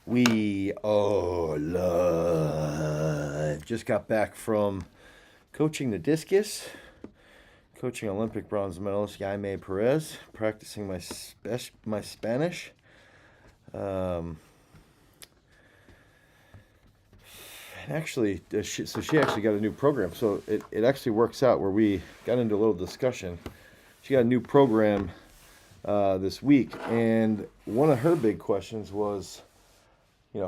We are live. Just got back from coaching the discus, coaching Olympic bronze medalist Jaime Perez, practicing my Spanish. Actually, she actually got a new program. So it actually works out where we got into a little discussion. She got a new program this week, and one of her big questions was,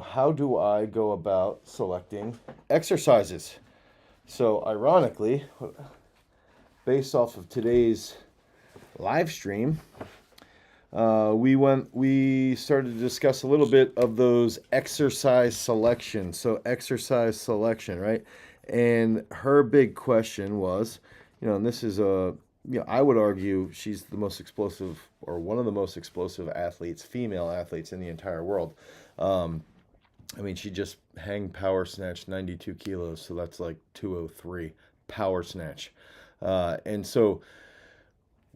how do I go about selecting exercises? So ironically, based off of today's live stream, we started to discuss a little bit of those exercise selections. So exercise selection, right? And her big question was, and this is I would argue she's the most explosive, or one of the most explosive athletes, female athletes in the entire world. She just hang power snatched 92 kilos, so that's like 203 power snatch. And so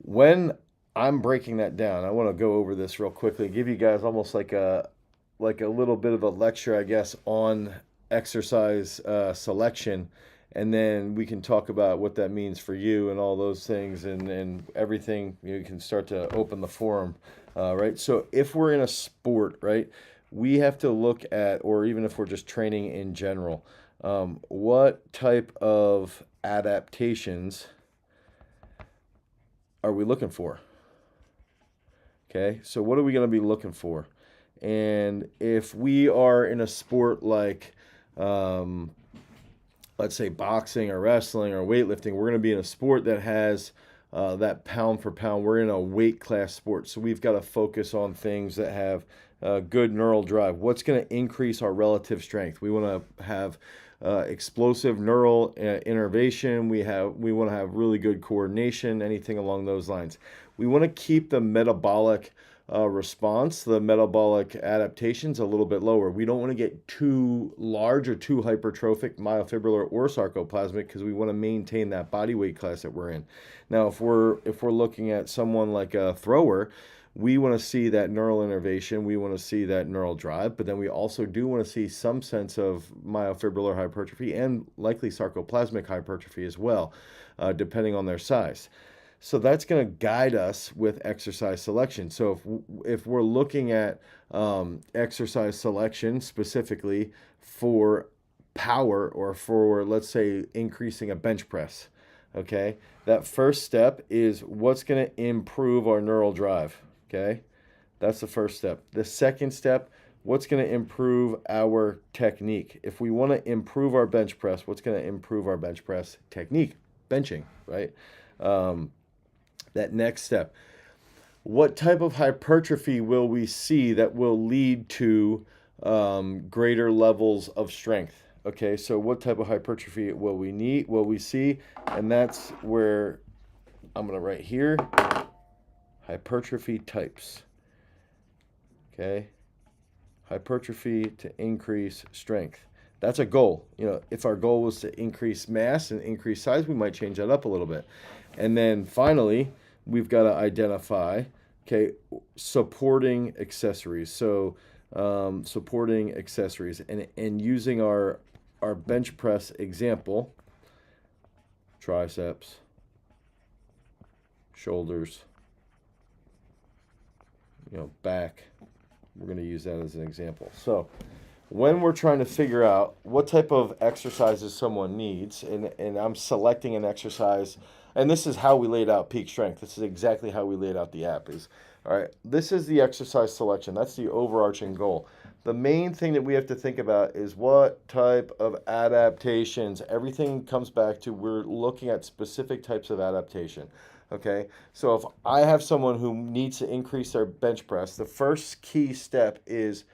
when I'm breaking that down, I want to go over this real quickly, give you guys almost like a little bit of a lecture, I guess, on exercise selection, and then we can talk about what that means for you and all those things and everything. You can start to open the forum, right? So if we're in a sport, right, we have to look at, or even if we're just training in general, what type of adaptations are we looking for? Okay, so what are we going to be looking for? And if we are in a sport like, let's say boxing or wrestling or weightlifting, we're going to be in a sport that has that pound for pound. We're in a weight class sport, so we've got to focus on things that have good neural drive. What's going to increase our relative strength? We want to have explosive neural innervation. We want to have really good coordination, anything along those lines. We want to keep the metabolic response, the metabolic adaptations a little bit lower. We don't want to get too large or too hypertrophic, myofibrillar or sarcoplasmic, because we want to maintain that body weight class that we're in. Now, if we're looking at someone like a thrower, we want to see that neural innervation. We want to see that neural drive, but then we also do want to see some sense of myofibrillar hypertrophy and likely sarcoplasmic hypertrophy as well, depending on their size. So that's going to guide us with exercise selection. So if we're looking at exercise selection specifically for power, or for, let's say, increasing a bench press, okay, that first step is what's going to improve our neural drive. Okay, that's the first step. The second step, what's going to improve our technique? If we want to improve our bench press, what's going to improve our bench press technique? Benching, right? That next step, what type of hypertrophy will we see that will lead to greater levels of strength? Okay, so what type of hypertrophy will we see? And that's where I'm going to write here, hypertrophy types. Okay, hypertrophy to increase strength. That's a goal. If our goal was to increase mass and increase size, we might change that up a little bit. And then finally, we've got to identify, supporting accessories. So supporting accessories, and using our bench press example, triceps, shoulders, back. We're going to use that as an example. So when we're trying to figure out what type of exercises someone needs, and I'm selecting an exercise, and this is how we laid out Peak Strength. This is exactly how we laid out the app. All right, this is the exercise selection. That's the overarching goal. The main thing that we have to think about is what type of adaptations. Everything comes back to, we're looking at specific types of adaptation. Okay, so if I have someone who needs to increase their bench press, the first key step is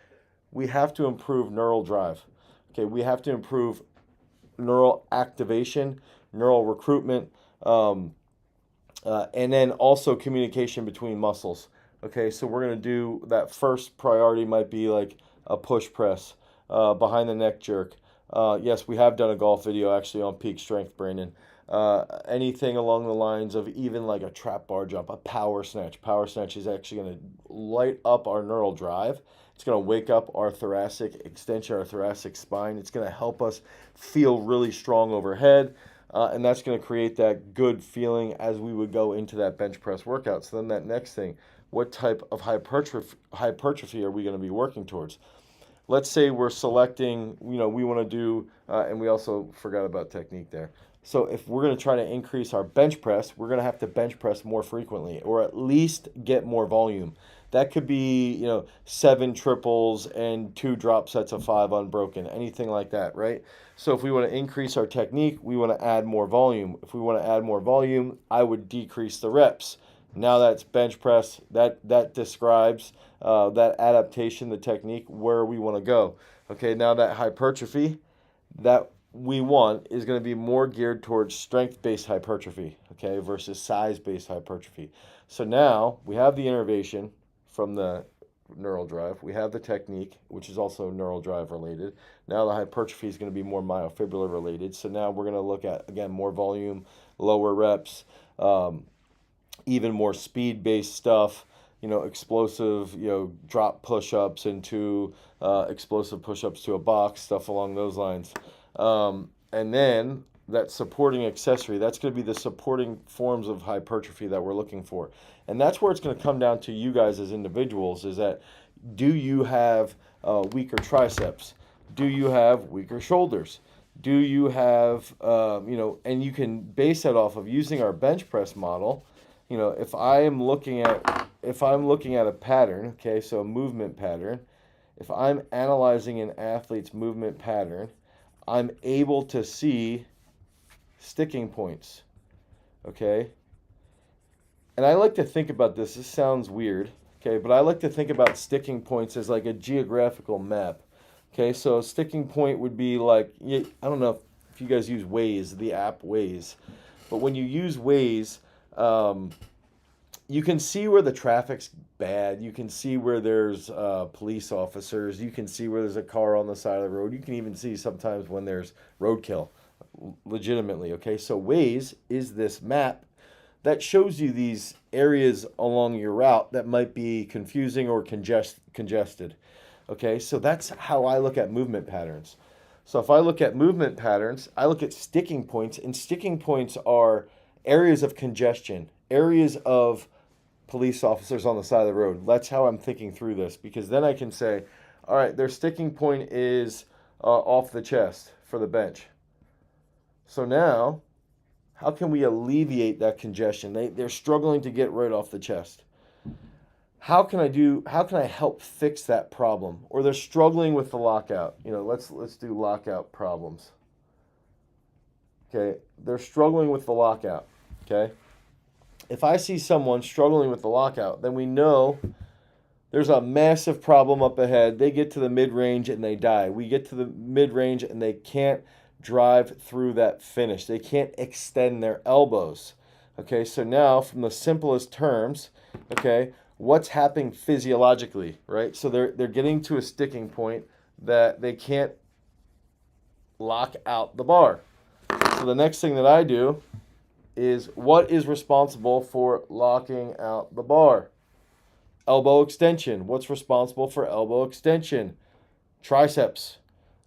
we have to improve neural drive. Okay, we have to improve neural activation, neural recruitment, and then also communication between muscles. Okay, so we're going to do that. First priority might be like a push press, behind the neck jerk. Yes, we have done a golf video actually on Peak Strength, Brandon. anything along the lines of even like a trap bar jump, a power snatch. Power snatch is actually going to light up our neural drive. It's going to wake up our thoracic extension, our thoracic spine. It's going to help us feel really strong overhead. And that's going to create that good feeling as we would go into that bench press workout. So then that next thing, what type of hypertrophy are we going to be working towards? Let's say we're selecting, we want to do, and we also forgot about technique there. So if we're going to try to increase our bench press, we're going to have to bench press more frequently, or at least get more volume. That could be, 7 triples and 2 drop sets of 5 unbroken, anything like that, right? So if we want to increase our technique, we want to add more volume. If we want to add more volume, I would decrease the reps. Now that's bench press. That describes that adaptation, the technique, where we want to go. Okay, now that hypertrophy that we want is going to be more geared towards strength-based hypertrophy, okay, versus size-based hypertrophy. So now we have the innervation from the neural drive. We have the technique, which is also neural drive related. Now the hypertrophy is going to be more myofibrillar related. So now we're going to look at, again, more volume, lower reps, even more speed-based stuff, explosive, drop push-ups into explosive push-ups to a box, stuff along those lines. And then that supporting accessory, that's going to be the supporting forms of hypertrophy that we're looking for. And that's where it's going to come down to you guys as individuals, is that do you have weaker triceps? Do you have weaker shoulders? Do you have, and you can base that off of using our bench press model. If I'm looking at a pattern, okay, so a movement pattern, if I'm analyzing an athlete's movement pattern, I'm able to see sticking points, okay? And I like to think about this. This sounds weird, okay, but I like to think about sticking points as like a geographical map, okay? So a sticking point would be like, I don't know if you guys use Waze, the app Waze, but when you use Waze, you can see where the traffic's bad. You can see where there's police officers. You can see where there's a car on the side of the road. You can even see sometimes when there's roadkill, legitimately, okay? So Waze is this map that shows you these areas along your route that might be confusing or congested, okay? So that's how I look at movement patterns. So if I look at movement patterns, I look at sticking points, and sticking points are areas of congestion, areas of police officers on the side of the road. That's how I'm thinking through this, because then I can say, all right, their sticking point is off the chest for the bench. So now, how can we alleviate that congestion? They're struggling to get right off the chest. How can I help fix that problem? Or they're struggling with the lockout. Let's do lockout problems. Okay, they're struggling with the lockout. Okay. If I see someone struggling with the lockout, then we know there's a massive problem up ahead. They get to the mid-range and they die. We get to the mid-range and they can't drive through that finish. They can't extend their elbows. Okay, so now from the simplest terms, okay, what's happening physiologically, right? So they're getting to a sticking point that they can't lock out the bar. So the next thing that I do is, what is responsible for locking out the bar? Elbow extension. What's responsible for elbow extension? Triceps.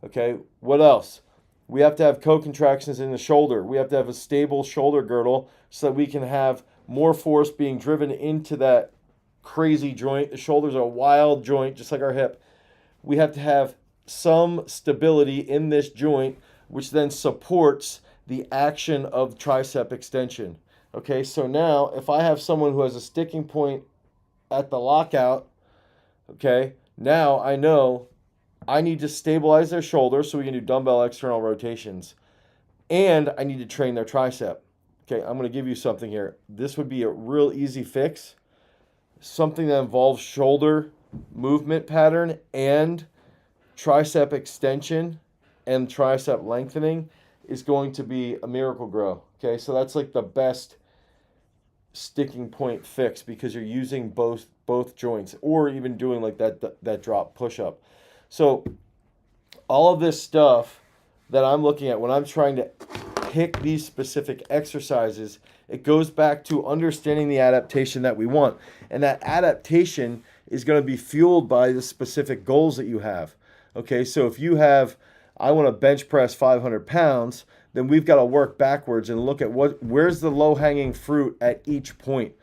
Okay, what else? We have to have co-contractions in the shoulder. We have to have a stable shoulder girdle so that we can have more force being driven into that crazy joint. The shoulder's a wild joint, just like our hip. We have to have some stability in this joint, which then supports the action of tricep extension. Okay, so now if I have someone who has a sticking point at the lockout, okay, now I know I need to stabilize their shoulder so we can do dumbbell external rotations. And I need to train their tricep. Okay, I'm going to give you something here. This would be a real easy fix. Something that involves shoulder movement pattern and tricep extension and tricep lengthening is going to be a miracle grow. Okay, so that's like the best sticking point fix, because you're using both joints, or even doing like that drop push up. So all of this stuff that I'm looking at when I'm trying to pick these specific exercises, it goes back to understanding the adaptation that we want. And that adaptation is going to be fueled by the specific goals that you have. Okay, so if you have, I want to bench press 500 pounds, then we've got to work backwards and look at where's the low-hanging fruit at each point.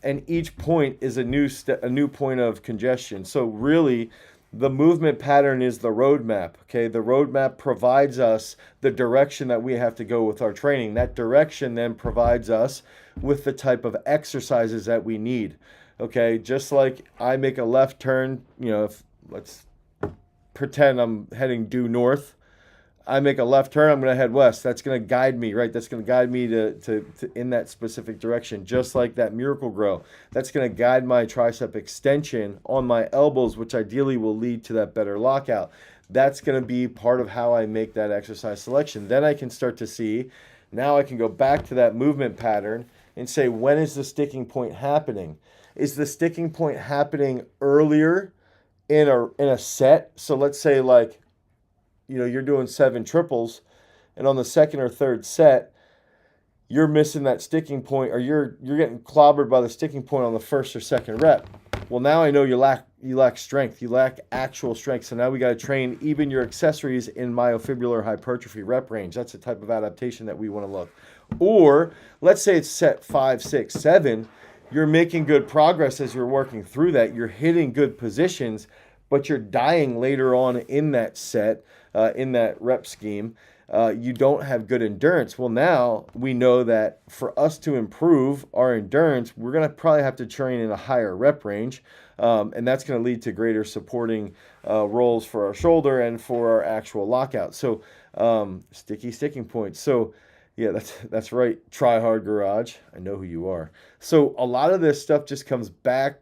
And each point is a new point of congestion. So really, the movement pattern is the roadmap. Okay, the roadmap provides us the direction that we have to go with our training. That direction then provides us with the type of exercises that we need. Okay, just like I make a left turn, let's pretend I'm heading due north. I make a left turn, I'm going to head west. That's going to guide me, right? That's going to guide me to in that specific direction. Just like that miracle grow. That's going to guide my tricep extension on my elbows, which ideally will lead to that better lockout. That's going to be part of how I make that exercise selection. Then I can start to see, now I can go back to that movement pattern and say, when is the sticking point happening? Is the sticking point happening earlier in a set? So let's say you're doing 7 triples, and on the second or third set, you're missing that sticking point, or you're getting clobbered by the sticking point on the first or second rep. Well, now I know you lack strength. You lack actual strength. So now we got to train even your accessories in myofibrillar hypertrophy rep range. That's the type of adaptation that we want to look. Or let's say it's set 5, 6, 7. You're making good progress as you're working through that. You're hitting good positions, but you're dying later on in that set, in that rep scheme. You don't have good endurance. Well, now we know that for us to improve our endurance, we're going to probably have to train in a higher rep range, and that's going to lead to greater supporting roles for our shoulder and for our actual lockout. So sticking points. So yeah, that's right. Try hard garage. I know who you are. So a lot of this stuff just comes back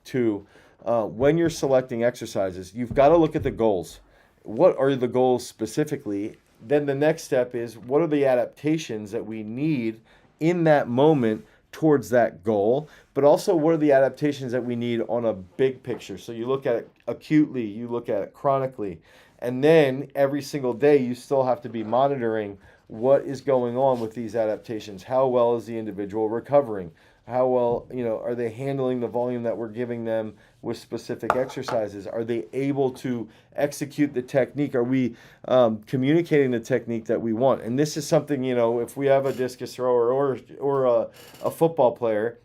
to when you're selecting exercises, you've got to look at the goals. What are the goals specifically? Then the next step is, what are the adaptations that we need in that moment towards that goal? But also, what are the adaptations that we need on a big picture? So you look at it acutely, you look at it chronically, and then every single day you still have to be monitoring what is going on with these adaptations. How well is the individual recovering? How well, are they handling the volume that we're giving them with specific exercises? Are they able to execute the technique? Are we communicating the technique that we want? And this is something, if we have a discus thrower or a football player,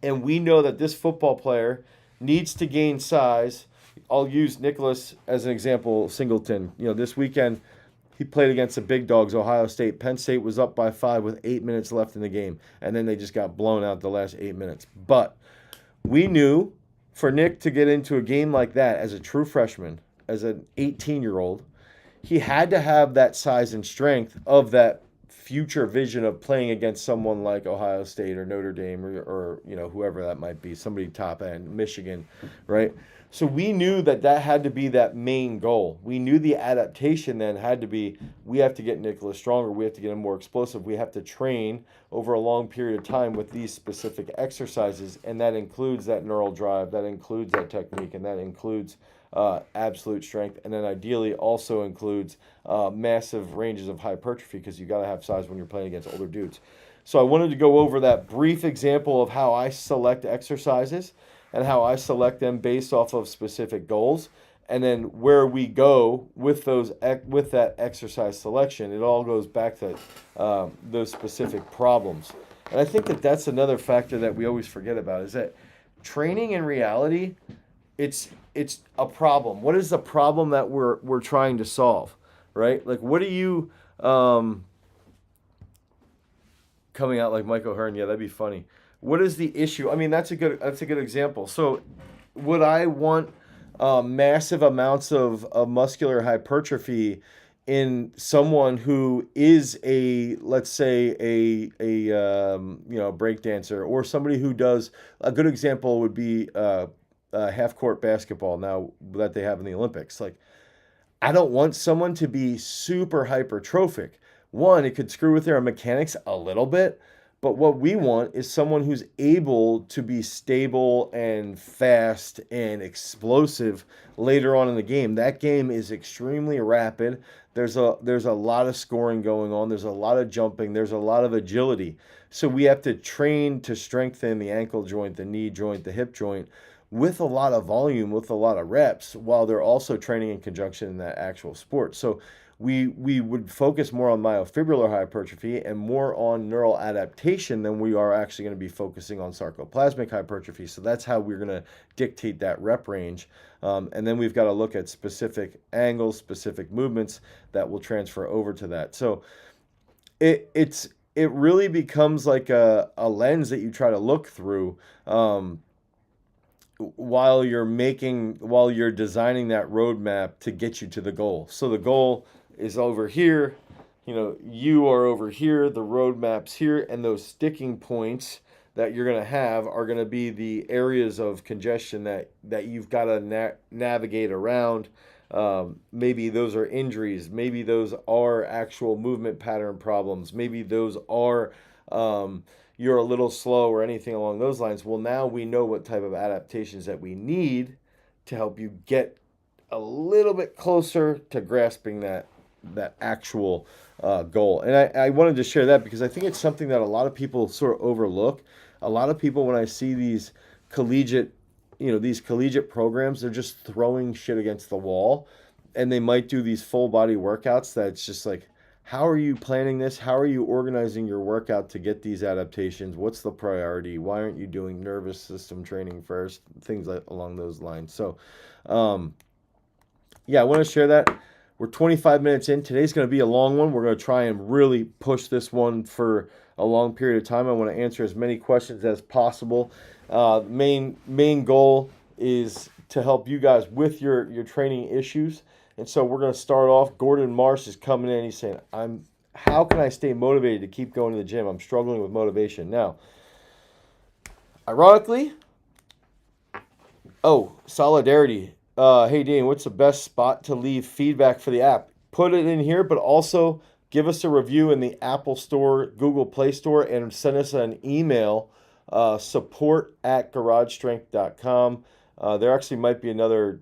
and we know that this football player needs to gain size. I'll use Nicholas as an example, Singleton. This weekend, he played against the big dogs, Ohio State. Penn State was up by 5 with 8 minutes left in the game, and then they just got blown out the last 8 minutes. But we knew for Nick to get into a game like that as a true freshman, as an 18-year-old, he had to have that size and strength of that future vision of playing against someone like Ohio State or Notre Dame or whoever that might be, somebody top end, Michigan, right? So we knew that had to be that main goal. We knew the adaptation then had to be, we have to get Nicholas stronger, we have to get him more explosive, we have to train over a long period of time with these specific exercises, and that includes that neural drive, that includes that technique, and that includes absolute strength, and then ideally also includes massive ranges of hypertrophy, because you got to have size when you're playing against older dudes. So I wanted to go over that brief example of how I select exercises and how I select them based off of specific goals, and then where we go with that exercise selection. It all goes back to those specific problems. And I think that's another factor that we always forget about, is that training in reality, it's a problem. What is the problem that we're trying to solve, right? Like, what are you coming out like Michael Hearn? Yeah, that'd be funny. What is the issue? I mean, that's a good example. So would I want massive amounts of muscular hypertrophy in someone who is let's say a break dancer, or somebody who does, a good example would be half court basketball now that they have in the Olympics. Like, I don't want someone to be super hypertrophic. One, it could screw with their mechanics a little bit, But what we want is someone who's able to be stable and fast and explosive later on in the game. That game is extremely rapid. There's a lot of scoring going on. There's a lot of jumping. There's a lot of agility. So we have to train to strengthen the ankle joint, the knee joint, the hip joint with a lot of volume, with a lot of reps, while they're also training in conjunction in that actual sport. So we would focus more on myofibrillar hypertrophy and more on neural adaptation than we are actually going to be focusing on sarcoplasmic hypertrophy. So that's how we're going to dictate that rep range. And then we've got to look at specific angles, specific movements that will transfer over to that. So it really becomes like a lens that you try to look through while you're designing that roadmap to get you to the goal. So the goal is over here, you are over here, the roadmap's here, and those sticking points that you're going to have are going to be the areas of congestion that you've got to navigate around. Maybe those are injuries. Maybe those are actual movement pattern problems. Maybe those are you're a little slow or anything along those lines. Well, now we know what type of adaptations that we need to help you get a little bit closer to grasping that actual goal. And I wanted to share that because I think it's something that a lot of people sort of overlook. A lot of people, when I see these collegiate programs, they're just throwing shit against the wall, and they might do these full body workouts that's just like, how are you planning this? How are you organizing your workout to get these adaptations? What's the priority? Why aren't you doing nervous system training first? Things along those lines. So, I want to share that. We're 25 minutes in. Today's going to be a long one. We're going to try and really push this one for a long period of time. I want to answer as many questions as possible. Main goal is to help you guys with your training issues. And so we're going to start off. Gordon Marsh is coming in. He's saying, how can I stay motivated to keep going to the gym? I'm struggling with motivation. Now, ironically, solidarity. Hey, Dane, what's the best spot to leave feedback for the app? Put it in here, but also give us a review in the Apple Store, Google Play Store, and send us an email, support@garagestrength.com. There actually might be another,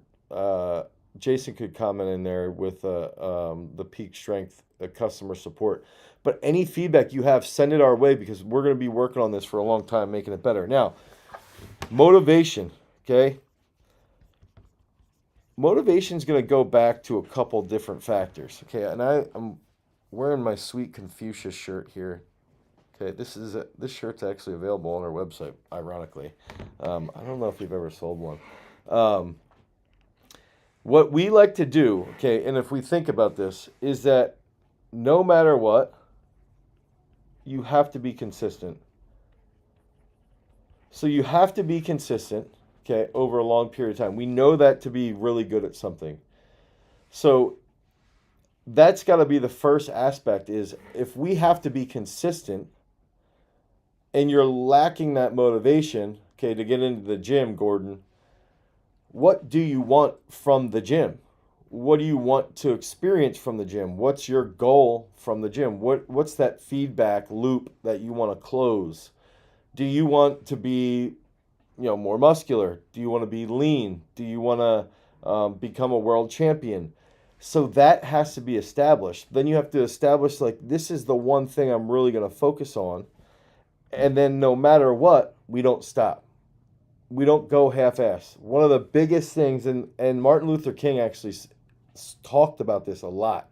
Jason could comment in there with the Peak Strength customer support. But any feedback you have, send it our way because we're going to be working on this for a long time, making it better. Now, motivation, okay? Motivation is going to go back to a couple different factors, okay? And I'm wearing my sweet Confucius shirt here. Okay, this shirt's actually available on our website, ironically. I don't know if we've ever sold one. What we like to do, okay, and if we think about this, is that no matter what, you have to be consistent. So you have to be consistent, okay, over a long period of time. We know that to be really good at something. So that's got to be the first aspect is if we have to be consistent and you're lacking that motivation, okay, to get into the gym, Gordon, what do you want from the gym? What do you want to experience from the gym? What's your goal from the gym? What's that feedback loop that you want to close? Do you want to be, more muscular? Do you want to be lean? Do you want to become a world champion? So that has to be established. Then you have to establish, like, this is the one thing I'm really going to focus on. And then no matter what, we don't stop. We don't go half-ass. One of the biggest things, and Martin Luther King actually talked about this a lot.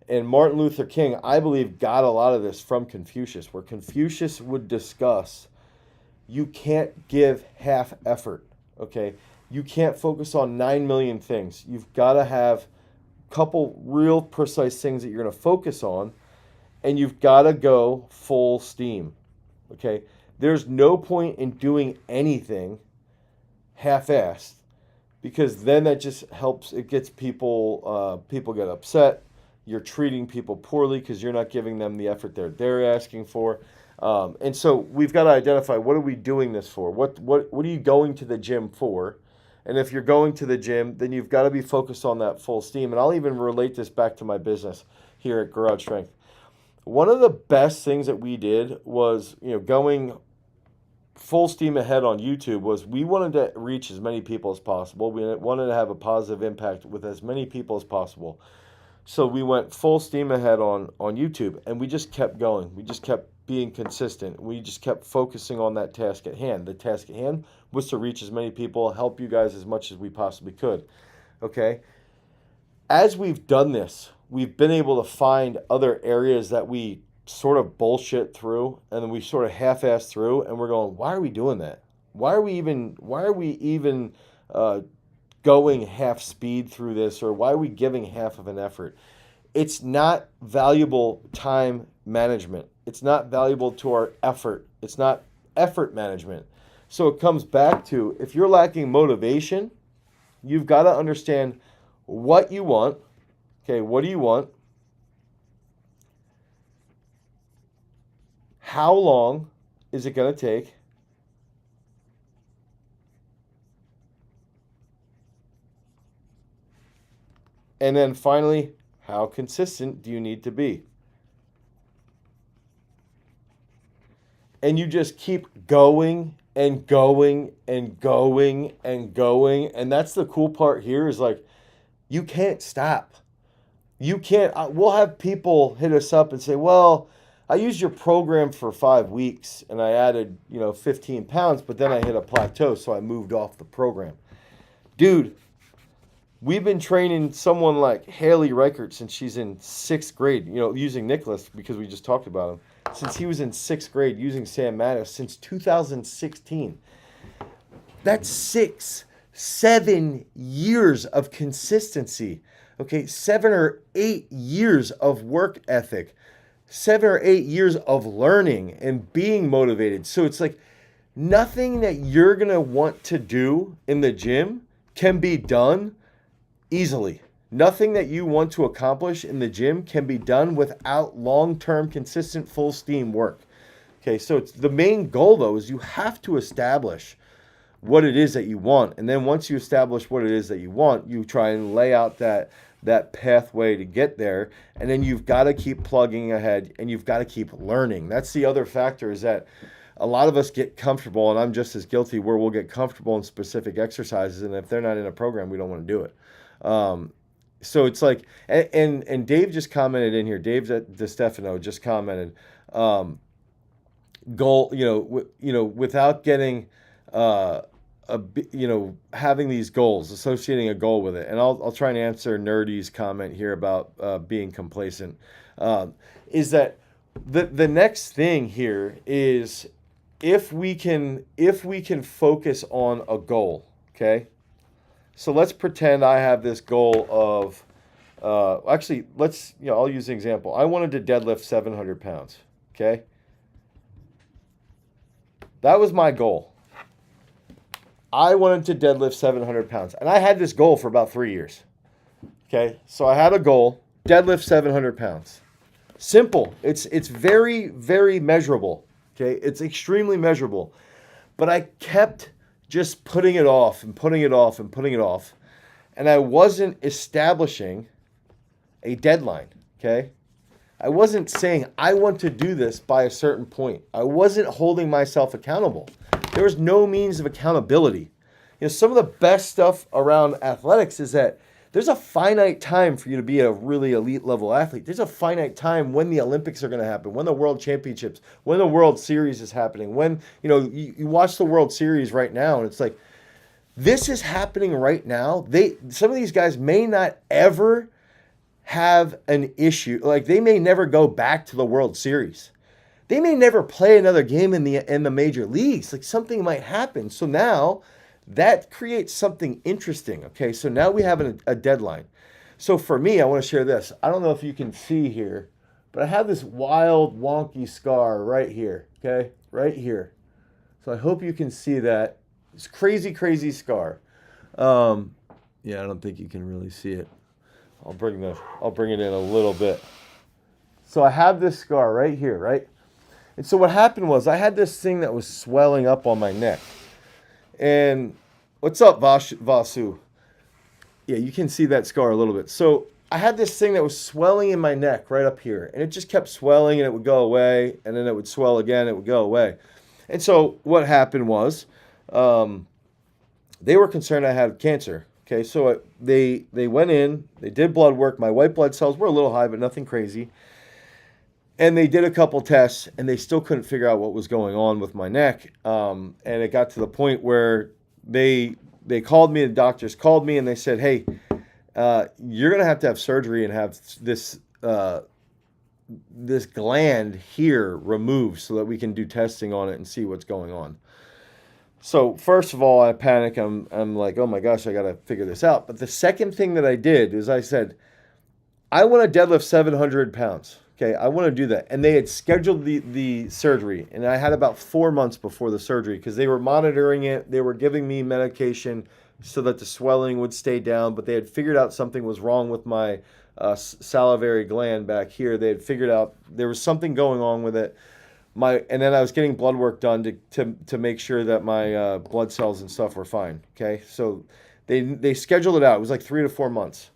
And Martin Luther King, I believe, got a lot of this from Confucius, where Confucius would discuss, you can't give half effort, okay? You can't focus on 9 million things. You've got to have a couple real precise things that you're going to focus on, and you've got to go full steam, okay? There's no point in doing anything half-assed because then that just helps. It gets people get upset. You're treating people poorly because you're not giving them the effort they're asking for. And so we've got to identify, what are we doing this for? What are you going to the gym for? And if you're going to the gym, then you've got to be focused on that full steam. And I'll even relate this back to my business here at Garage Strength. one of the best things that we did was, going full steam ahead on YouTube was we wanted to reach as many people as possible. We wanted to have a positive impact with as many people as possible. So we went full steam ahead on YouTube, and we just kept going. We just kept being consistent. We just kept focusing on that task at hand. The task at hand was to reach as many people, help you guys as much as we possibly could. Okay? As we've done this, we've been able to find other areas that we sort of bullshit through, and then we sort of half-ass through, and we're going, why are we doing that? Why are we even going half speed through this, or why are we giving half of an effort? It's not valuable time management. It's not valuable to our effort. It's not effort management. So it comes back to, if you're lacking motivation, you've got to understand what you want. Okay, what do you want? How long is it going to take? And then finally, how consistent do you need to be? And you just keep going and going and going and going. And that's the cool part here is like, you can't stop. You can't. We'll have people hit us up and say, well, I used your program for 5 weeks and I added, 15 pounds, but then I hit a plateau, so I moved off the program. Dude, we've been training someone like Haley Reichert since she's in 6th grade, using Nicholas because we just talked about him. Since he was in 6th grade, using Sam Mattis since 2016. That's 7 years of consistency. Okay, 7 or 8 years of work ethic. 7 or 8 years of learning and being motivated. So it's like nothing that you're going to want to do in the gym can be done easily. Nothing that you want to accomplish in the gym can be done without long-term, consistent, full steam work. Okay, so it's the main goal, though, is you have to establish what it is that you want. And then once you establish what it is that you want, you try and lay out that pathway to get there. And then you've got to keep plugging ahead and you've got to keep learning. That's the other factor, is that a lot of us get comfortable, and I'm just as guilty, where we'll get comfortable in specific exercises. And if they're not in a program, we don't want to do it. So it's like, and Dave just commented in here. Dave DeStefano just commented, goal, without getting, having these goals, associating a goal with it. And I'll try and answer Nerdy's comment here about being complacent. Is that the next thing here is if we can focus on a goal, okay? So let's pretend I have this goal of, I'll use an example. I wanted to deadlift 700 pounds, okay? That was my goal. I wanted to deadlift 700 pounds. And I had this goal for about 3 years, okay? So I had a goal, deadlift 700 pounds. Simple. It's very, very measurable, okay? It's extremely measurable. But I kept just putting it off and putting it off and putting it off. And I wasn't establishing a deadline, okay? I wasn't saying I want to do this by a certain point. I wasn't holding myself accountable. There was no means of accountability. Some of the best stuff around athletics is that there's a finite time for you to be a really elite level athlete. There's a finite time when the Olympics are going to happen, when the World Championships, when the World Series is happening, when, you watch the World Series right now and it's like, this is happening right now. Some of these guys may not ever have an issue. Like, they may never go back to the World Series. They may never play another game in the major leagues. Like, something might happen. So now that creates something interesting. Okay, so now we have a deadline. So for me, I want to share this. I don't know if you can see here, but I have this wild, wonky scar right here. Okay, right here. So I hope you can see that. It's crazy, crazy scar. Yeah, I don't think you can really see it. I'll bring it in a little bit. So I have this scar right here, right? And so what happened was I had this thing that was swelling up on my neck. And what's up, Vasu? Yeah, you can see that scar a little bit. So I had this thing that was swelling in my neck right up here, and it just kept swelling, and it would go away, and then it would swell again, it would go away. And so what happened was, um, they were concerned I had cancer. Okay, so they went in, they did blood work. My white blood cells were a little high, but nothing crazy. And they did a couple tests, and they still couldn't figure out what was going on with my neck. And it got to the point where they called me, the doctors called me, and they said, "Hey, you're gonna have to have surgery and have this gland here removed so that we can do testing on it and see what's going on." So first of all, I panic. I'm like, oh my gosh, I got to figure this out. But the second thing that I did is I said, I want to deadlift 700 pounds. Okay, I want to do that. And they had scheduled the surgery, and I had about 4 months before the surgery because they were monitoring it. They were giving me medication so that the swelling would stay down, but they had figured out something was wrong with my salivary gland back here. They had figured out there was something going on with it. And then I was getting blood work done to make sure that my blood cells and stuff were fine. Okay, so they scheduled it out. It was like 3 to 4 months.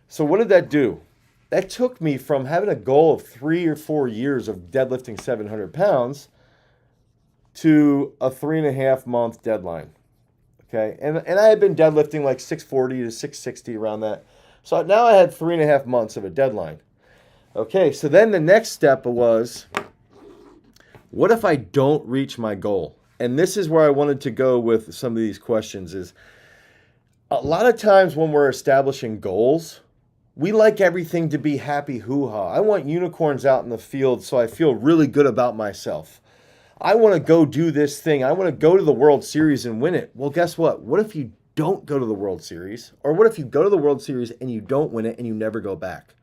So what did that do? That took me from having a goal of 3 or 4 years of deadlifting 700 pounds to a 3.5 month deadline. Okay, and I had been deadlifting like 640 to 660 around that. So now I had 3.5 months of a deadline. Okay, so then the next step was, what if I don't reach my goal? And this is where I wanted to go with some of these questions is, a lot of times when we're establishing goals, we like everything to be happy hoo-ha. I want unicorns out in the field so I feel really good about myself. I want to go do this thing. I want to go to the World Series and win it. Well, guess what? What if you don't go to the World Series? Or what if you go to the World Series and you don't win it and you never go back?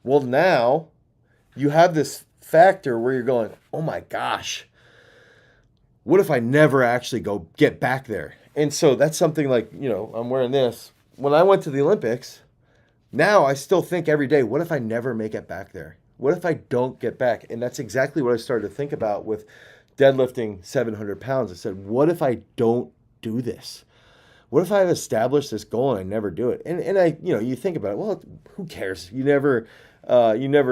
Well, now you have this factor where you're going, oh my gosh, what if I never actually go get back there? And so that's something like, I'm wearing this. When I went to the Olympics, now I still think every day, what if I never make it back there? What if I don't get back? And that's exactly what I started to think about with deadlifting 700 pounds. I said, what if I don't do this? What if I've established this goal and I never do it? And I, you think about it, well, who cares? You never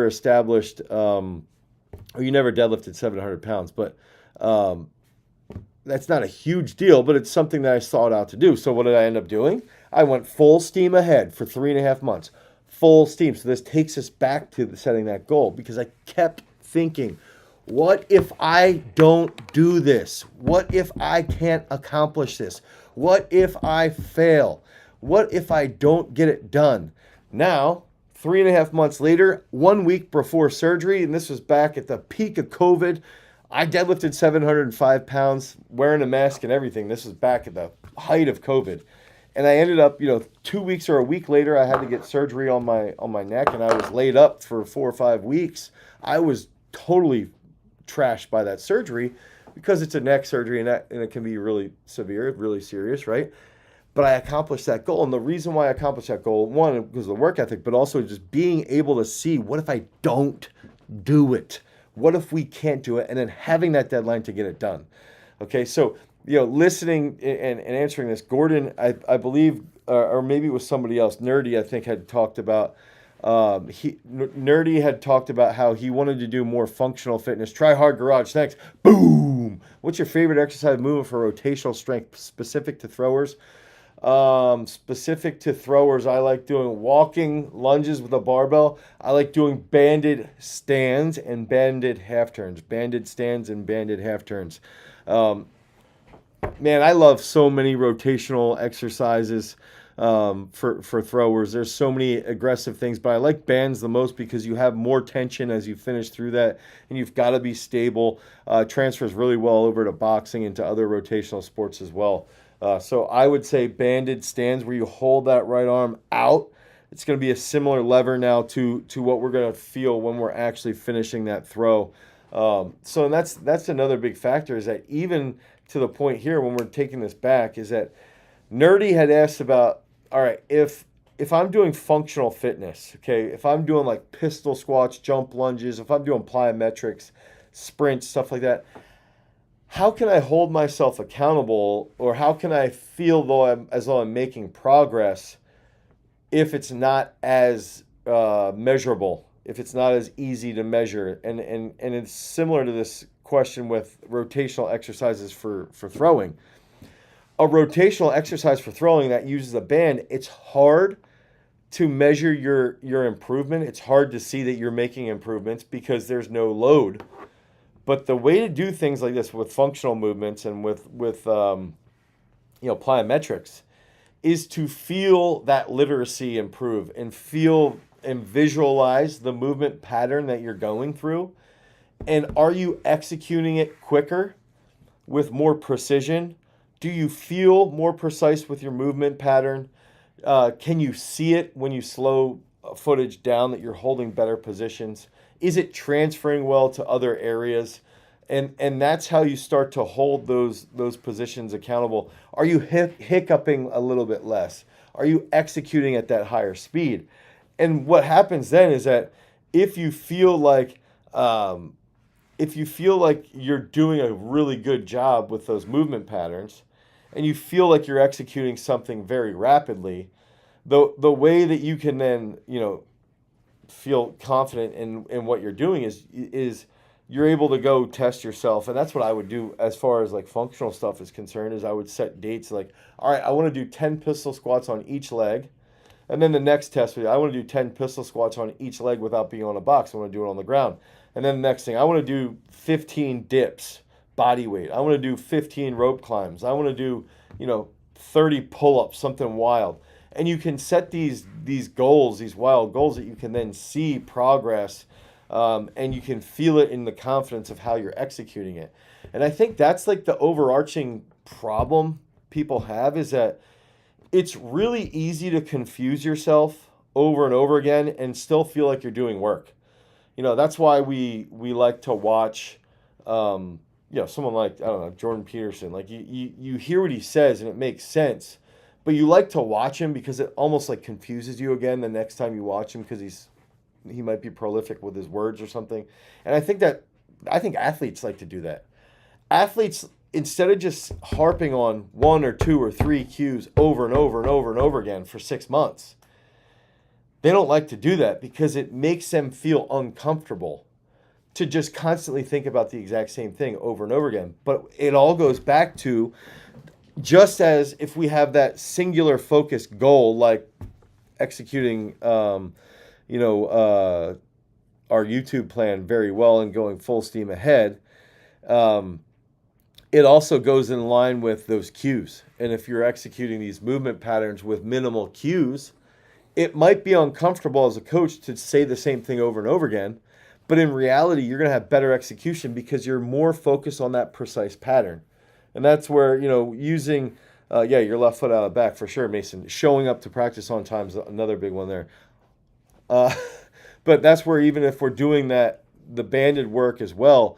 established, or you never deadlifted 700 pounds, but that's not a huge deal, but it's something that I sought out to do. So what did I end up doing? I went full steam ahead for 3.5 months, full steam. So this takes us back to setting that goal because I kept thinking, what if I don't do this? What if I can't accomplish this? What if I fail? What if I don't get it done? Now, 3.5 months later, 1 week before surgery, and this was back at the peak of COVID, I deadlifted 705 pounds wearing a mask and everything. This was back at the height of COVID. And I ended up, 2 weeks or a week later, I had to get surgery on my neck, and I was laid up for 4 or 5 weeks. I was totally trashed by that surgery because it's a neck surgery, and it can be really severe, really serious, right? But I accomplished that goal. And the reason why I accomplished that goal, one, because of the work ethic, but also just being able to see, what if I don't do it? What if we can't do it? And then having that deadline to get it done. Okay, so, listening and answering this, Gordon, I believe, or maybe it was somebody else, Nerdy, I think, had talked about, Nerdy had talked about how he wanted to do more functional fitness. Try hard garage next. Boom! What's your favorite exercise movement for rotational strength specific to throwers? Specific to throwers, I like doing walking lunges with a barbell. I like doing banded stands and banded half turns. Banded stands and banded half turns. Man, I love so many rotational exercises for throwers. There's so many aggressive things, but I like bands the most because you have more tension as you finish through that, and you've got to be stable. Transfers really well over to boxing and to other rotational sports as well. So I would say banded stands where you hold that right arm out. It's going to be a similar lever now to what we're going to feel when we're actually finishing that throw. So that's another big factor, is that even to the point here when we're taking this back, is that Nerdy had asked about, all right, if I'm doing functional fitness, okay, if I'm doing like pistol squats, jump lunges, if I'm doing plyometrics, sprints, stuff like that, how can I hold myself accountable, or how can I feel as though I'm making progress if it's not as measurable, if it's not as easy to measure. And it's similar to this question with rotational exercises for throwing. A rotational exercise for throwing that uses a band, it's hard to measure your improvement. It's hard to see that you're making improvements because there's no load. But the way to do things like this with functional movements and with plyometrics is to feel that literacy improve and feel and visualize the movement pattern that you're going through. And are you executing it quicker with more precision? Do you feel more precise with your movement pattern? Can you see it when you slow footage down that you're holding better positions? Is it transferring well to other areas? And that's how you start to hold those positions accountable. Are you hiccuping a little bit less? Are you executing at that higher speed? And what happens then is that if you feel like you're doing a really good job with those movement patterns, and you feel like you're executing something very rapidly, the way that you can then feel confident in what you're doing is you're able to go test yourself. And that's what I would do as far as like functional stuff is concerned, is I would set dates like, all right, I want to do 10 pistol squats on each leg. And then the next test, I want to do 10 pistol squats on each leg without being on a box. I want to do it on the ground. And then the next thing, I want to do 15 dips, body weight. I want to do 15 rope climbs. I want to do, 30 pull-ups, something wild. And you can set these goals, these wild goals that you can then see progress, and you can feel it in the confidence of how you're executing it. And I think that's like the overarching problem people have, is that it's really easy to confuse yourself over and over again and still feel like you're doing work. That's why we like to watch, someone like, I don't know, Jordan Peterson. Like you hear what he says and it makes sense, but you like to watch him because it almost like confuses you again the next time you watch him, because he might be prolific with his words or something. And I think athletes like to do that. Athletes, instead of just harping on 1 or 2 or 3 cues over and over and over and over again for 6 months, they don't like to do that because it makes them feel uncomfortable to just constantly think about the exact same thing over and over again. But it all goes back to, just as if we have that singular focused goal, like executing, our YouTube plan very well and going full steam ahead, it also goes in line with those cues. And if you're executing these movement patterns with minimal cues, it might be uncomfortable as a coach to say the same thing over and over again, but in reality, you're going to have better execution because you're more focused on that precise pattern. And that's where, using, your left foot out of the back for sure, Mason. Showing up to practice on time is another big one there. But that's where, even if we're doing that, the banded work as well,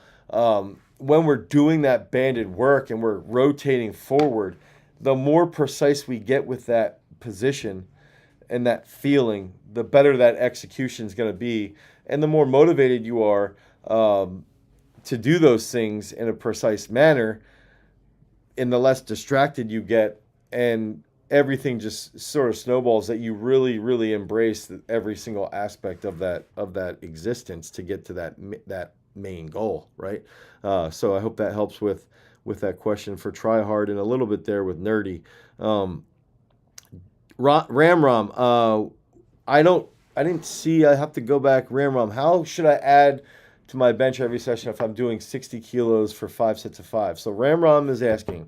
when we're doing that banded work and we're rotating forward, the more precise we get with that position and that feeling, the better that execution is going to be. And the more motivated you are to do those things in a precise manner, and the less distracted you get, and everything just sort of snowballs, that you really, really embrace every single aspect of that existence to get to that main goal, right? So I hope that helps with that question for try hard, and a little bit there with nerdy. Ramram, I didn't see. I have to go back. Ramram, how should I add to my bench every session if I'm doing 60 kilos for 5 sets of 5? So Ramram is asking.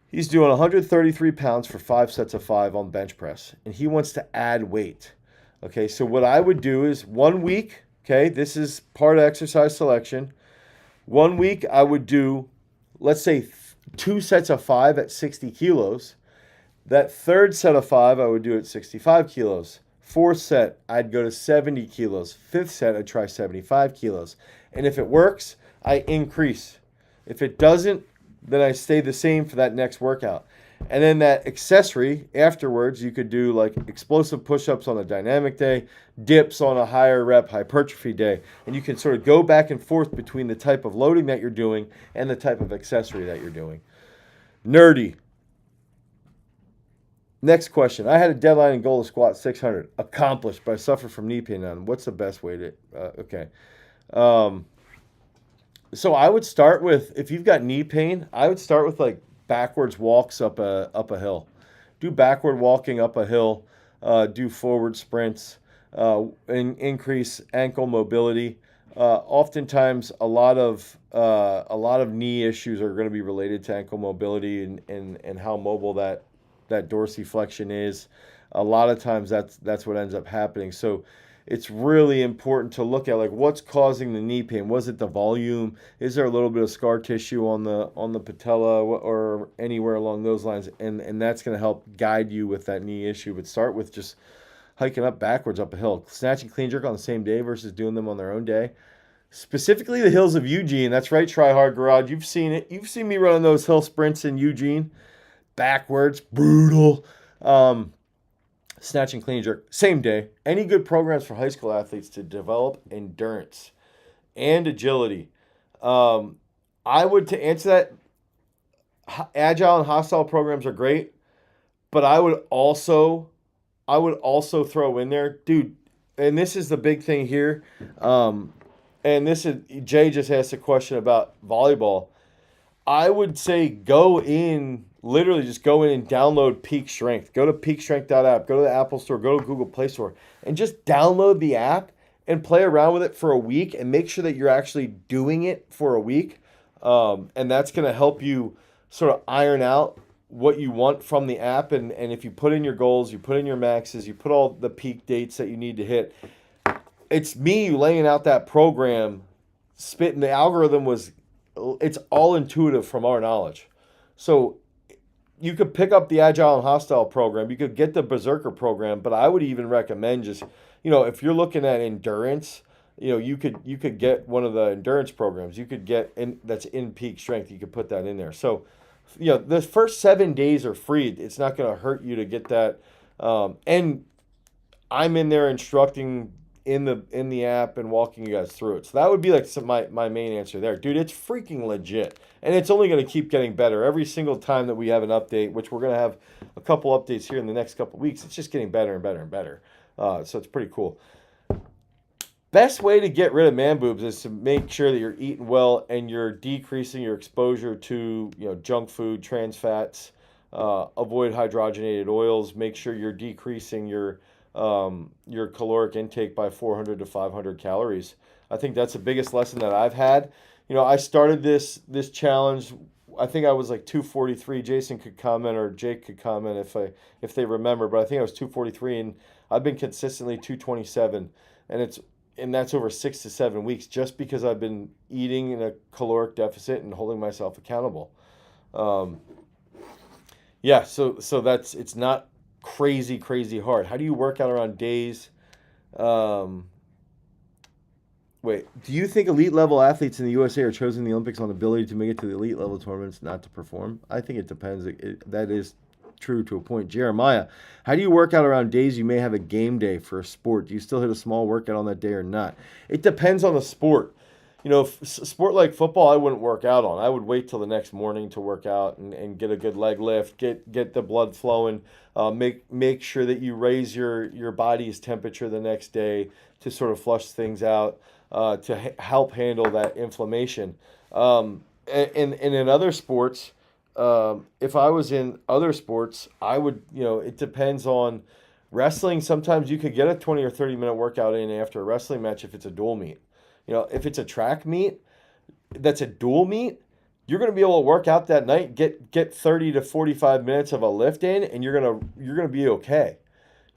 He's doing 133 pounds for 5 sets of 5 on bench press, and he wants to add weight. Okay, so what I would do is 1 week, okay, this is part of exercise selection. 1 week I would do, let's say, 2 sets of 5 at 60 kilos. That third set of 5 I would do at 65 kilos. Fourth set, I'd go to 70 kilos. Fifth set, I'd try 75 kilos. And if it works, I increase. If it doesn't, then I stay the same for that next workout. And then that accessory, afterwards, you could do like explosive push-ups on a dynamic day, dips on a higher rep hypertrophy day. And you can sort of go back and forth between the type of loading that you're doing and the type of accessory that you're doing. Nerdy. Next question. I had a deadline and goal to squat 600. Accomplished, but I suffer from knee pain. On what's the best way to? Okay. Um, so I would start with, if you've got knee pain, I would start with like backwards walks up a hill. Do backward walking up a hill. Do forward sprints. Increase ankle mobility. Oftentimes, a lot of knee issues are going to be related to ankle mobility and how mobile that dorsiflexion is. A lot of times that's what ends up happening. So it's really important to look at like what's causing the knee pain. Was it the volume? Is there a little bit of scar tissue on the patella or anywhere along those lines? And that's going to help guide you with that knee issue. But start with just hiking up backwards up a hill, snatch and clean jerk on the same day versus doing them on their own day. Specifically the hills of Eugene. That's right, Try Hard Garage. You've seen it. You've seen me running those hill sprints in Eugene. Backwards, brutal. Snatch and clean jerk, same day. Any good programs for high school athletes to develop endurance and agility? I would, to answer that, agile and hostile programs are great, but I would also throw in there, dude, and this is the big thing here. And this is, Jay just asked a question about volleyball. I would say literally just go in and download Peak Strength. Go to peakstrength.app, go to the Apple Store, go to Google Play Store, and just download the app and play around with it for a week and make sure that you're actually doing it for a week. And that's going to help you sort of iron out what you want from the app. And if you put in your goals, you put in your maxes, you put all the peak dates that you need to hit. It's me laying out that program, spitting. The algorithm it's all intuitive from our knowledge. So you could pick up the Agile and Hostile program. You could get the Berserker program, but I would even recommend just, if you're looking at endurance, you could get one of the endurance programs. You could get that's in Peak Strength. You could put that in there. So, the first 7 days are free. It's not going to hurt you to get that. And I'm in there instructing in the app and walking you guys through it. So that would be like my main answer there. Dude, it's freaking legit. And it's only going to keep getting better. Every single time that we have an update, which we're going to have a couple updates here in the next couple weeks, it's just getting better and better and better. So it's pretty cool. Best way to get rid of man boobs is to make sure that you're eating well and you're decreasing your exposure to junk food, trans fats, avoid hydrogenated oils. Make sure you're decreasing your caloric intake by 400 to 500 calories. I think that's the biggest lesson that I've had. I started this challenge. I think I was like 243. Jason could comment or Jake could comment if they remember, but I think I was 243 and I've been consistently 227, and that's over 6 to 7 weeks just because I've been eating in a caloric deficit and holding myself accountable. So it's not crazy hard. How do you work out around days? Wait, do you think elite level athletes in the USA are chosen in the Olympics on ability to make it to the elite level tournaments, not to perform? I think it depends. That is true to a point. Jeremiah, how do you work out around days you may have a game day for a sport? Do you still hit a small workout on that day or not? It depends on the sport. Sport like football, I wouldn't work out on. I would wait till the next morning to work out and get a good leg lift, get the blood flowing, make sure that you raise your body's temperature the next day to sort of flush things out, to help handle that inflammation. And in other sports, if I was in other sports, I would, it depends on wrestling. Sometimes you could get a 20 or 30 minute workout in after a wrestling match if it's a dual meet. If it's a track meet that's a dual meet, you're going to be able to work out that night, get 30 to 45 minutes of a lift in, and you're going to be okay.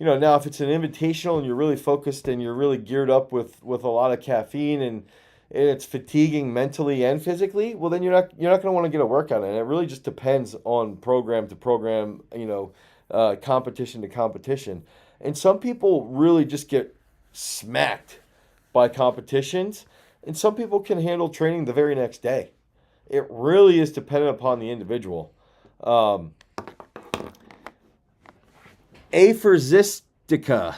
Now if it's an invitational and you're really focused and you're really geared up with a lot of caffeine and it's fatiguing mentally and physically, well then you're not going to want to get a workout in. It really just depends on program to program, competition to competition. And some people really just get smacked by competitions, and some people can handle training the very next day. It really is dependent upon the individual. Aphoristica.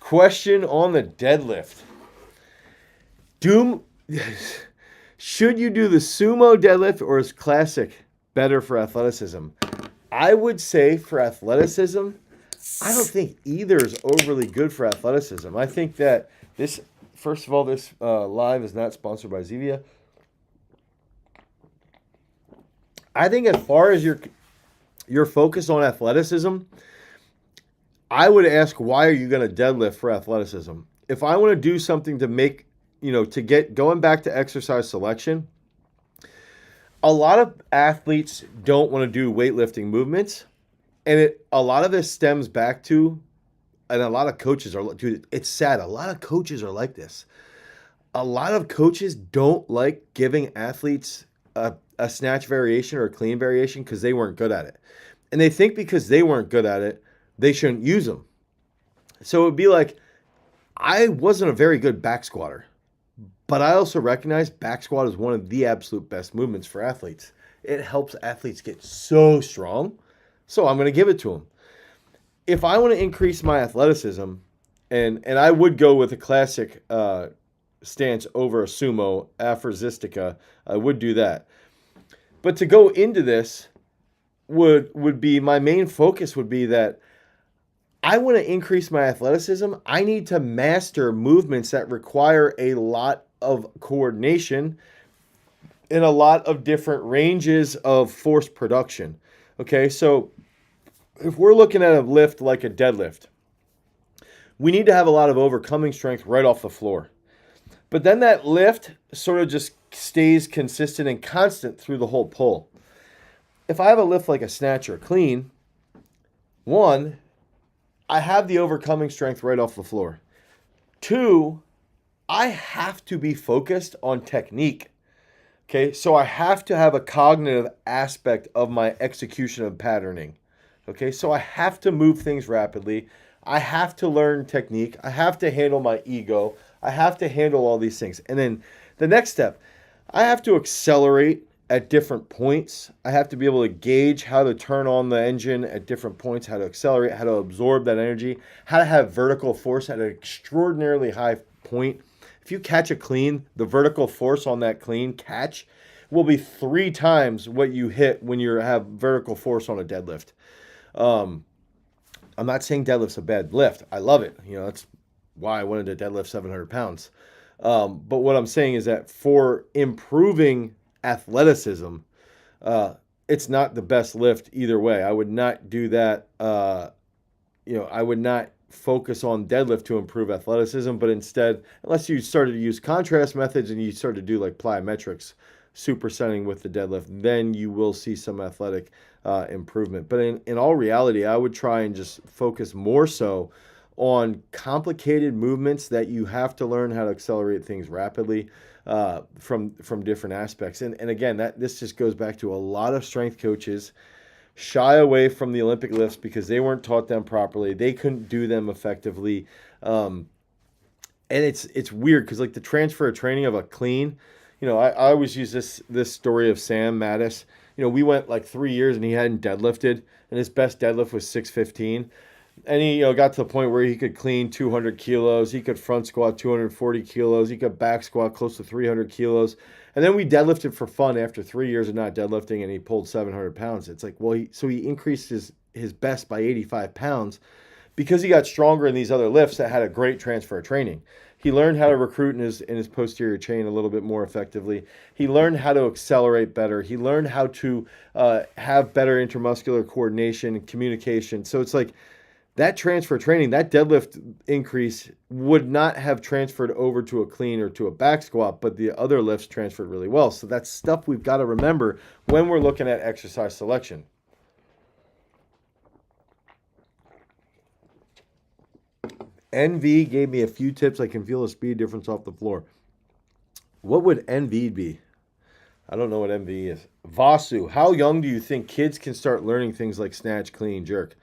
Question on the deadlift. Should you do the sumo deadlift or is classic better for athleticism? I would say for athleticism, I don't think either is overly good for athleticism. I think that this, first of all, this live is not sponsored by Zevia. I think as far as your focus on athleticism, I would ask, why are you going to deadlift for athleticism? If I want to do something to make, to get going back to exercise selection, a lot of athletes don't want to do weightlifting movements. And a lot of this stems back to, and a lot of coaches are, dude, it's sad. A lot of coaches are like this. A lot of coaches don't like giving athletes a snatch variation or a clean variation because they weren't good at it. And they think because they weren't good at it, they shouldn't use them. So it would be like, I wasn't a very good back squatter, but I also recognize back squat is one of the absolute best movements for athletes. It helps athletes get so strong. So I'm going to give it to them. If I want to increase my athleticism, and I would go with a classic stance over a sumo, aphoristica, I would do that. But to go into this would be, my main focus would be that I want to increase my athleticism. I need to master movements that require a lot of coordination in a lot of different ranges of force production. Okay, so if we're looking at a lift like a deadlift, we need to have a lot of overcoming strength right off the floor. But then that lift sort of just stays consistent and constant through the whole pull. If I have a lift like a snatch or a clean, one, I have the overcoming strength right off the floor. Two, I have to be focused on technique. Okay, so I have to have a cognitive aspect of my execution of patterning. Okay, so I have to move things rapidly. I have to learn technique. I have to handle my ego. I have to handle all these things. And then the next step, I have to accelerate at different points. I have to be able to gauge how to turn on the engine at different points, how to accelerate, how to absorb that energy, how to have vertical force at an extraordinarily high point. If you catch a clean, the vertical force on that clean catch will be 3 times what you hit when you have vertical force on a deadlift. I'm not saying deadlift's a bad lift. I love it. That's why I wanted to deadlift 700 pounds. But what I'm saying is that for improving athleticism, it's not the best lift either way. I would not do that. I would not focus on deadlift to improve athleticism, but instead, unless you started to use contrast methods and you started to do like plyometrics, supersetting with the deadlift, then you will see some athletic improvement. But in all reality, I would try and just focus more so on complicated movements that you have to learn how to accelerate things rapidly from different aspects. And again, this just goes back to a lot of strength coaches shy away from the Olympic lifts because they weren't taught them properly. They couldn't do them effectively. And it's weird because like the transfer of training of a clean, I always use this story of Sam Mattis. We went like 3 years and he hadn't deadlifted, and his best deadlift was 615. And he got to the point where he could clean 200 kilos. He could front squat 240 kilos. He could back squat close to 300 kilos. And then we deadlifted for fun after 3 years of not deadlifting, and he pulled 700 pounds. It's like, well, he increased his best by 85 pounds because he got stronger in these other lifts that had a great transfer of training. He learned how to recruit in his posterior chain a little bit more effectively. He learned how to accelerate better. He learned how to have better intermuscular coordination and communication. So it's like, that transfer training, that deadlift increase would not have transferred over to a clean or to a back squat, but the other lifts transferred really well. So that's stuff we've got to remember when we're looking at exercise selection. NV gave me a few tips. I can feel the speed difference off the floor. What would NV be? I don't know what NV is. Vasu, how young do you think kids can start learning things like snatch, clean, jerk?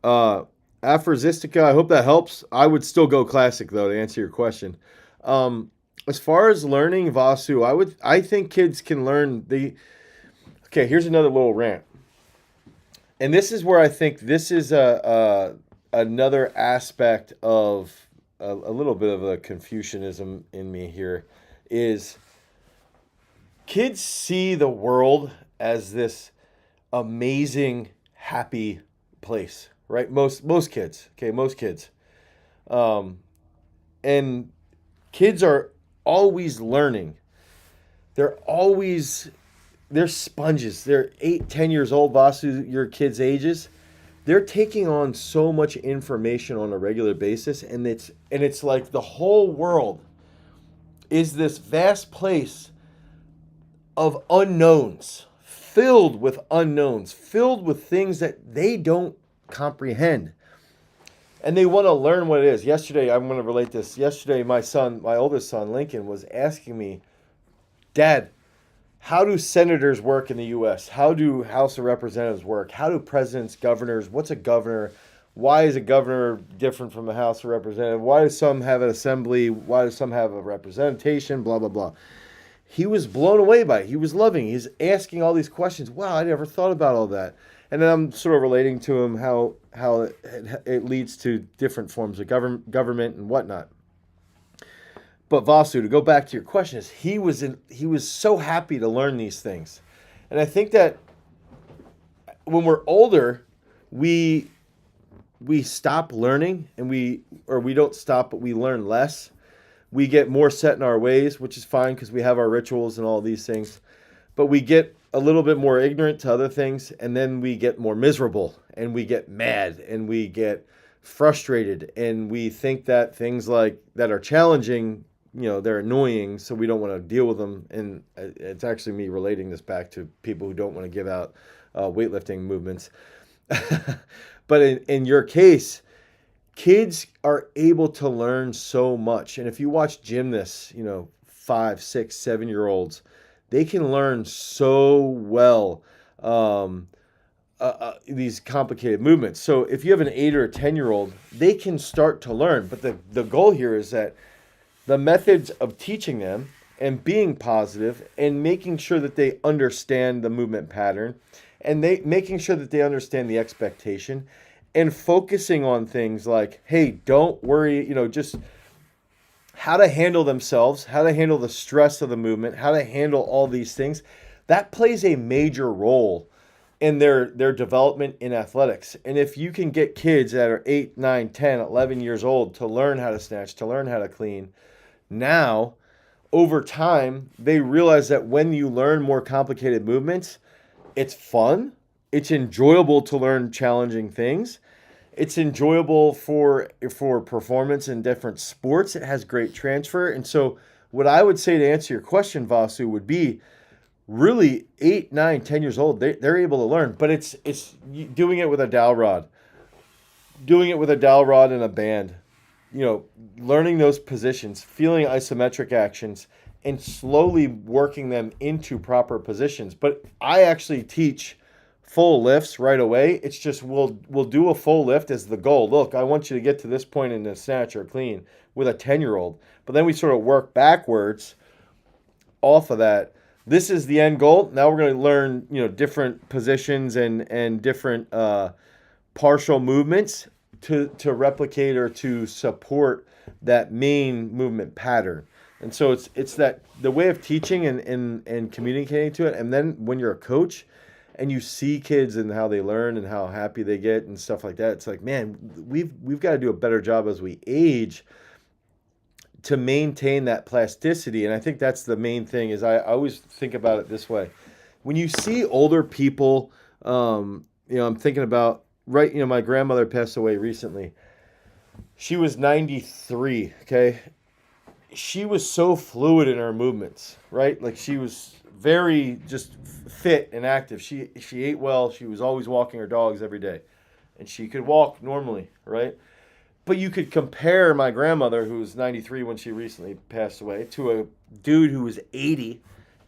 Aphoristica, I hope that helps. I would still go classic though, to answer your question. As far as learning Vasu, I think kids can learn okay, here's another little rant. And this is where I think this is another aspect of a little bit of a Confucianism in me here, is kids see the world as this amazing, happy place, right? Most kids, okay, most kids. Um, and kids are always learning. They're always they're sponges. They're 8, 10 years old, Vasu, your kids' ages. They're taking on so much information on a regular basis, and it's like the whole world is this vast place of unknowns, filled with things that they don't comprehend. And they want to learn what it is. Yesterday, I'm going to relate this. Yesterday, my oldest son, Lincoln, was asking me, Dad, how do senators work in the U.S.? How do House of Representatives work? How do presidents, governors, what's a governor? Why is a governor different from a House of Representatives? Why do some have an assembly? Why do some have a representation? Blah, blah, blah. He was blown away by it. He was loving it. He's asking all these questions. Wow, I never thought about all that. And then I'm sort of relating to him how it leads to different forms of government and whatnot. But Vasu, to go back to your question, is he was so happy to learn these things. And I think that when we're older, we stop learning, and we don't stop, but we learn less. We get more set in our ways, which is fine because we have our rituals and all these things. But we get a little bit more ignorant to other things, and then we get more miserable, and we get mad, and we get frustrated, and we think that things like that are challenging, they're annoying, so we don't want to deal with them. And it's actually me relating this back to people who don't want to give out weightlifting movements. But in your case, kids are able to learn so much. And if you watch gymnasts, 5, 6, 7-year-olds, they can learn so well these complicated movements. So if you have an 8 or a 10-year-old, they can start to learn. But the goal here is that the methods of teaching them and being positive and making sure that they understand the movement pattern and making sure that they understand the expectation and focusing on things like, hey, don't worry, just how to handle themselves, how to handle the stress of the movement, how to handle all these things. That plays a major role in their development in athletics. And if you can get kids that are 8, 9, 10, 11 years old to learn how to snatch, to learn how to clean, now, over time, they realize that when you learn more complicated movements, it's fun, it's enjoyable to learn challenging things, it's enjoyable for performance in different sports, it has great transfer. And so what I would say to answer your question, Vasu, would be really 8, 9, 10 years old, they're able to learn, but it's doing it with a dowel rod, in a band, learning those positions, feeling isometric actions, and slowly working them into proper positions. But I actually teach full lifts right away. It's just we'll do a full lift as the goal. Look, I want you to get to this point in the snatch or clean with a 10-year-old. But then we sort of work backwards off of that. This is the end goal. Now we're going to learn, different positions and different partial movements to replicate or to support that main movement pattern. And so it's that the way of teaching and communicating to it. And then when you're a coach and you see kids and how they learn and how happy they get and stuff like that, it's like, man, we've got to do a better job as we age to maintain that plasticity. And I think that's the main thing. Is I always think about it this way. When you see older people, I'm thinking about, my grandmother passed away recently. She was 93, okay? She was so fluid in her movements, right? Like she was very just fit and active. She ate well. She was always walking her dogs every day. And she could walk normally, right? But you could compare my grandmother, who was 93 when she recently passed away, to a dude who was 80,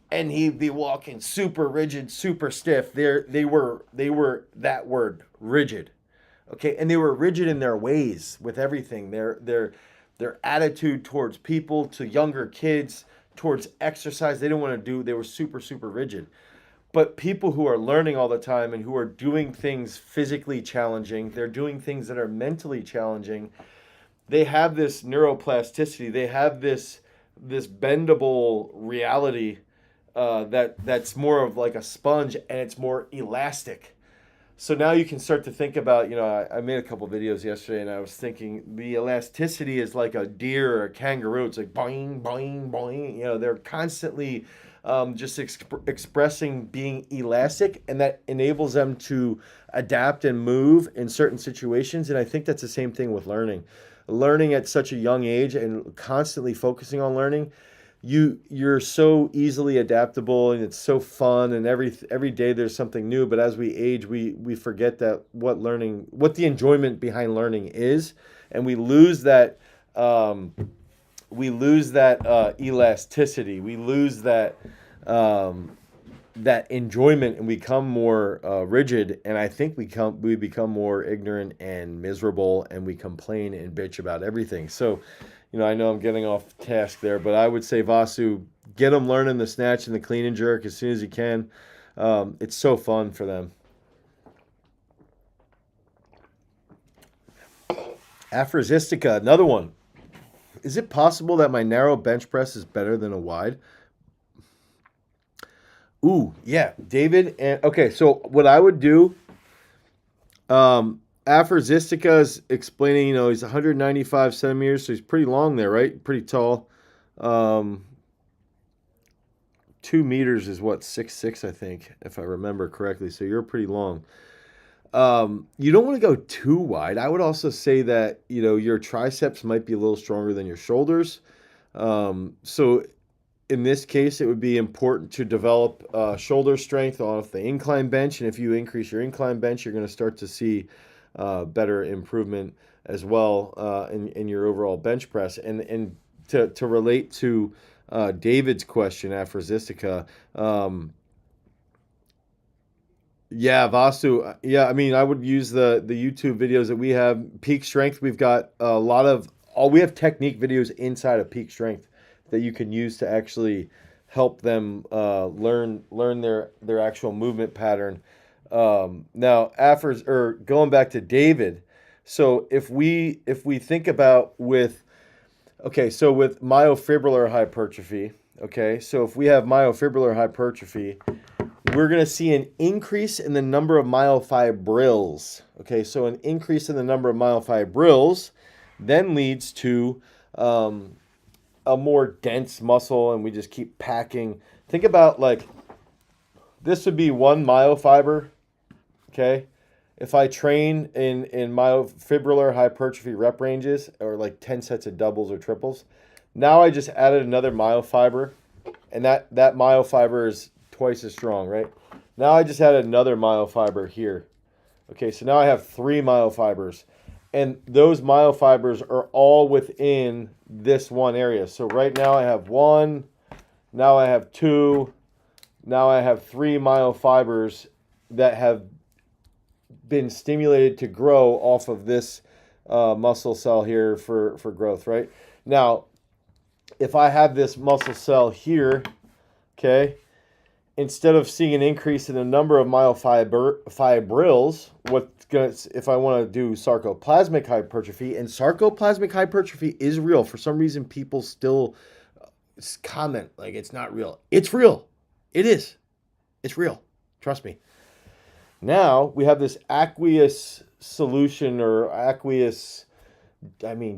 and he'd be walking super rigid, super stiff. They were that word, rigid. Okay, and they were rigid in their ways with everything. Their attitude towards people, to younger kids, towards exercise, they were super, super rigid. But people who are learning all the time and who are doing things physically challenging, they're doing things that are mentally challenging, they have this neuroplasticity, they have this bendable reality that's more of like a sponge and it's more elastic. So now you can start to think about, I made a couple videos yesterday and I was thinking the elasticity is like a deer or a kangaroo. It's like boing, boing, boing. They're constantly just expressing being elastic, and that enables them to adapt and move in certain situations. And I think that's the same thing with learning. Learning at such a young age and constantly focusing on learning, you're so easily adaptable, and it's so fun, and every day there's something new. But as we age, we forget that what the enjoyment behind learning is, and we lose that elasticity. We lose that enjoyment, and we become more rigid. And I think we become more ignorant and miserable, and we complain and bitch about everything. So, I know I'm getting off task there, but I would say, Vasu, get them learning the snatch and the clean and jerk as soon as you can. It's so fun for them. Aphrodistica, another one. Is it possible that my narrow bench press is better than a wide? Ooh, yeah, David. And okay, so what I would do, Aphrodistica is explaining, he's 195 centimeters, so he's pretty long there, right? Pretty tall. 2 meters is what, 6'6", I think, if I remember correctly. So you're pretty long. You don't want to go too wide. I would also say that, your triceps might be a little stronger than your shoulders. So in this case, it would be important to develop shoulder strength off the incline bench. And if you increase your incline bench, you're going to start to see better improvement as well in your overall bench press. And to relate to David's question, Aphrodistica, yeah, Vasu. Yeah, I mean, I would use the YouTube videos that we have. Peak Strength, we've got a lot of we have technique videos inside of Peak Strength that you can use to actually help them learn their actual movement pattern. Now, going back to David, so if we think about with myofibrillar hypertrophy, so if we have myofibrillar hypertrophy, we're going to see an increase in the number of myofibrils. Okay, so an increase in the number of myofibrils then leads to a more dense muscle, and we just keep packing. Think about like this would be one myofiber. Okay, if I train in myofibrillar hypertrophy rep ranges, or like 10 sets of doubles or triples, now I just added another myofiber, and that myofiber is twice as strong, right? Now I just added another myofiber here. Okay, so now I have 3 myofibers, and those myofibers are all within this one area. So right now I have 1, now I have 2, now I have 3 myofibers that have been stimulated to grow off of this muscle cell here for growth, right? Now, if I have this muscle cell here, okay, instead of seeing an increase in the number of myofibrils, if I want to do sarcoplasmic hypertrophy, and sarcoplasmic hypertrophy is real. For some reason, people still comment like it's not real. It's real. It is. It's real. Trust me. Now we have this aqueous solution, or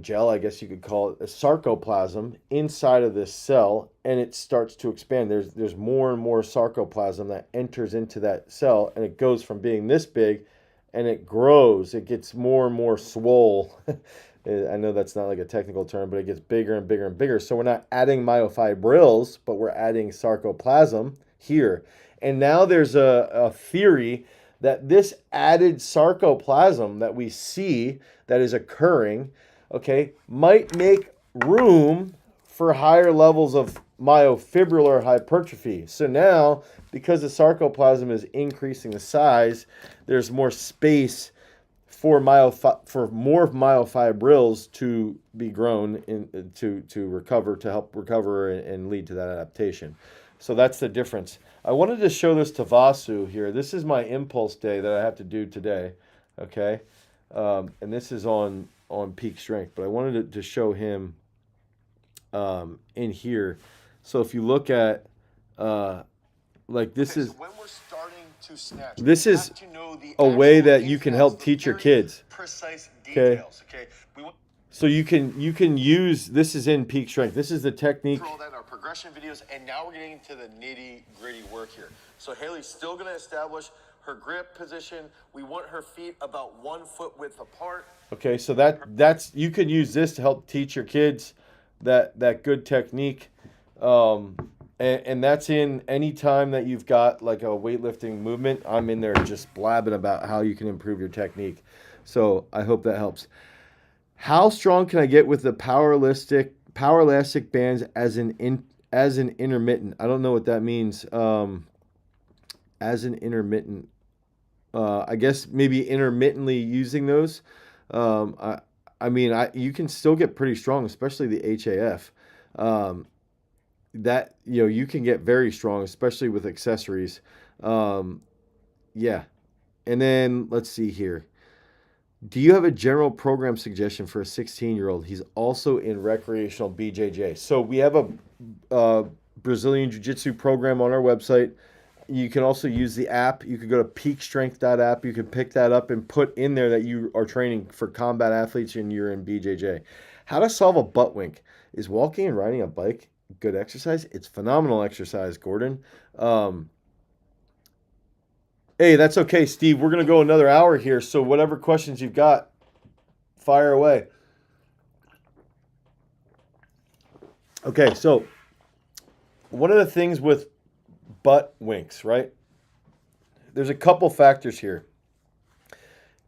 gel, I guess you could call it, a sarcoplasm inside of this cell, and it starts to expand. There's more and more sarcoplasm that enters into that cell, and it goes from being this big, and it grows. It gets more and more swole. I know that's not like a technical term, but it gets bigger and bigger and bigger. So we're not adding myofibrils, but we're adding sarcoplasm here. And now there's a theory that this added sarcoplasm that we see that is occurring, okay, might make room for higher levels of myofibrillar hypertrophy. So now, because the sarcoplasm is increasing the size, there's more space for more myofibrils to be grown to recover, to help recover and lead to that adaptation. So that's the difference. I wanted to show this to Vasu here. This is my impulse day that I have to do today, okay? And this is on Peak Strength, but I wanted to show him in here. So if you look at like this Okay, is so when we're starting to snatch, this we is have to know the a way actual that you can details, help the teach your very kids. precise Okay. details. Okay, we want So you can use, this is in peak strength. This is the technique. through all that in our progression videos, and now we're getting into the nitty gritty work here. So Haley's still going to establish her grip position. We want her feet about 1 foot width apart. Okay, so that's you can use this to help teach your kids that good technique. And that's in any time that you've got like a weightlifting movement. I'm in there just blabbing about how you can improve your technique. So I hope that helps. How strong can I get with the Powerlastic bands as an intermittent? I don't know what that means. As an intermittent, I guess maybe intermittently using those. I mean, you can still get pretty strong, especially the HAF. That you can get very strong, especially with accessories. Yeah, and then let's see here. Do you have a general program suggestion for a 16-year-old? He's also in recreational BJJ. So we have a Brazilian Jiu-Jitsu program on our website. You can also use the app. You could go to peakstrength.app. You could pick that up and put in there that you are training for combat athletes and you're in BJJ. How to solve a butt wink. Is walking and riding a bike good exercise? It's phenomenal exercise, Gordon. Hey, that's okay, Steve. We're going to go another hour here, so whatever questions you've got, fire away. Okay, so one of the things with butt winks, right? There's a couple factors here.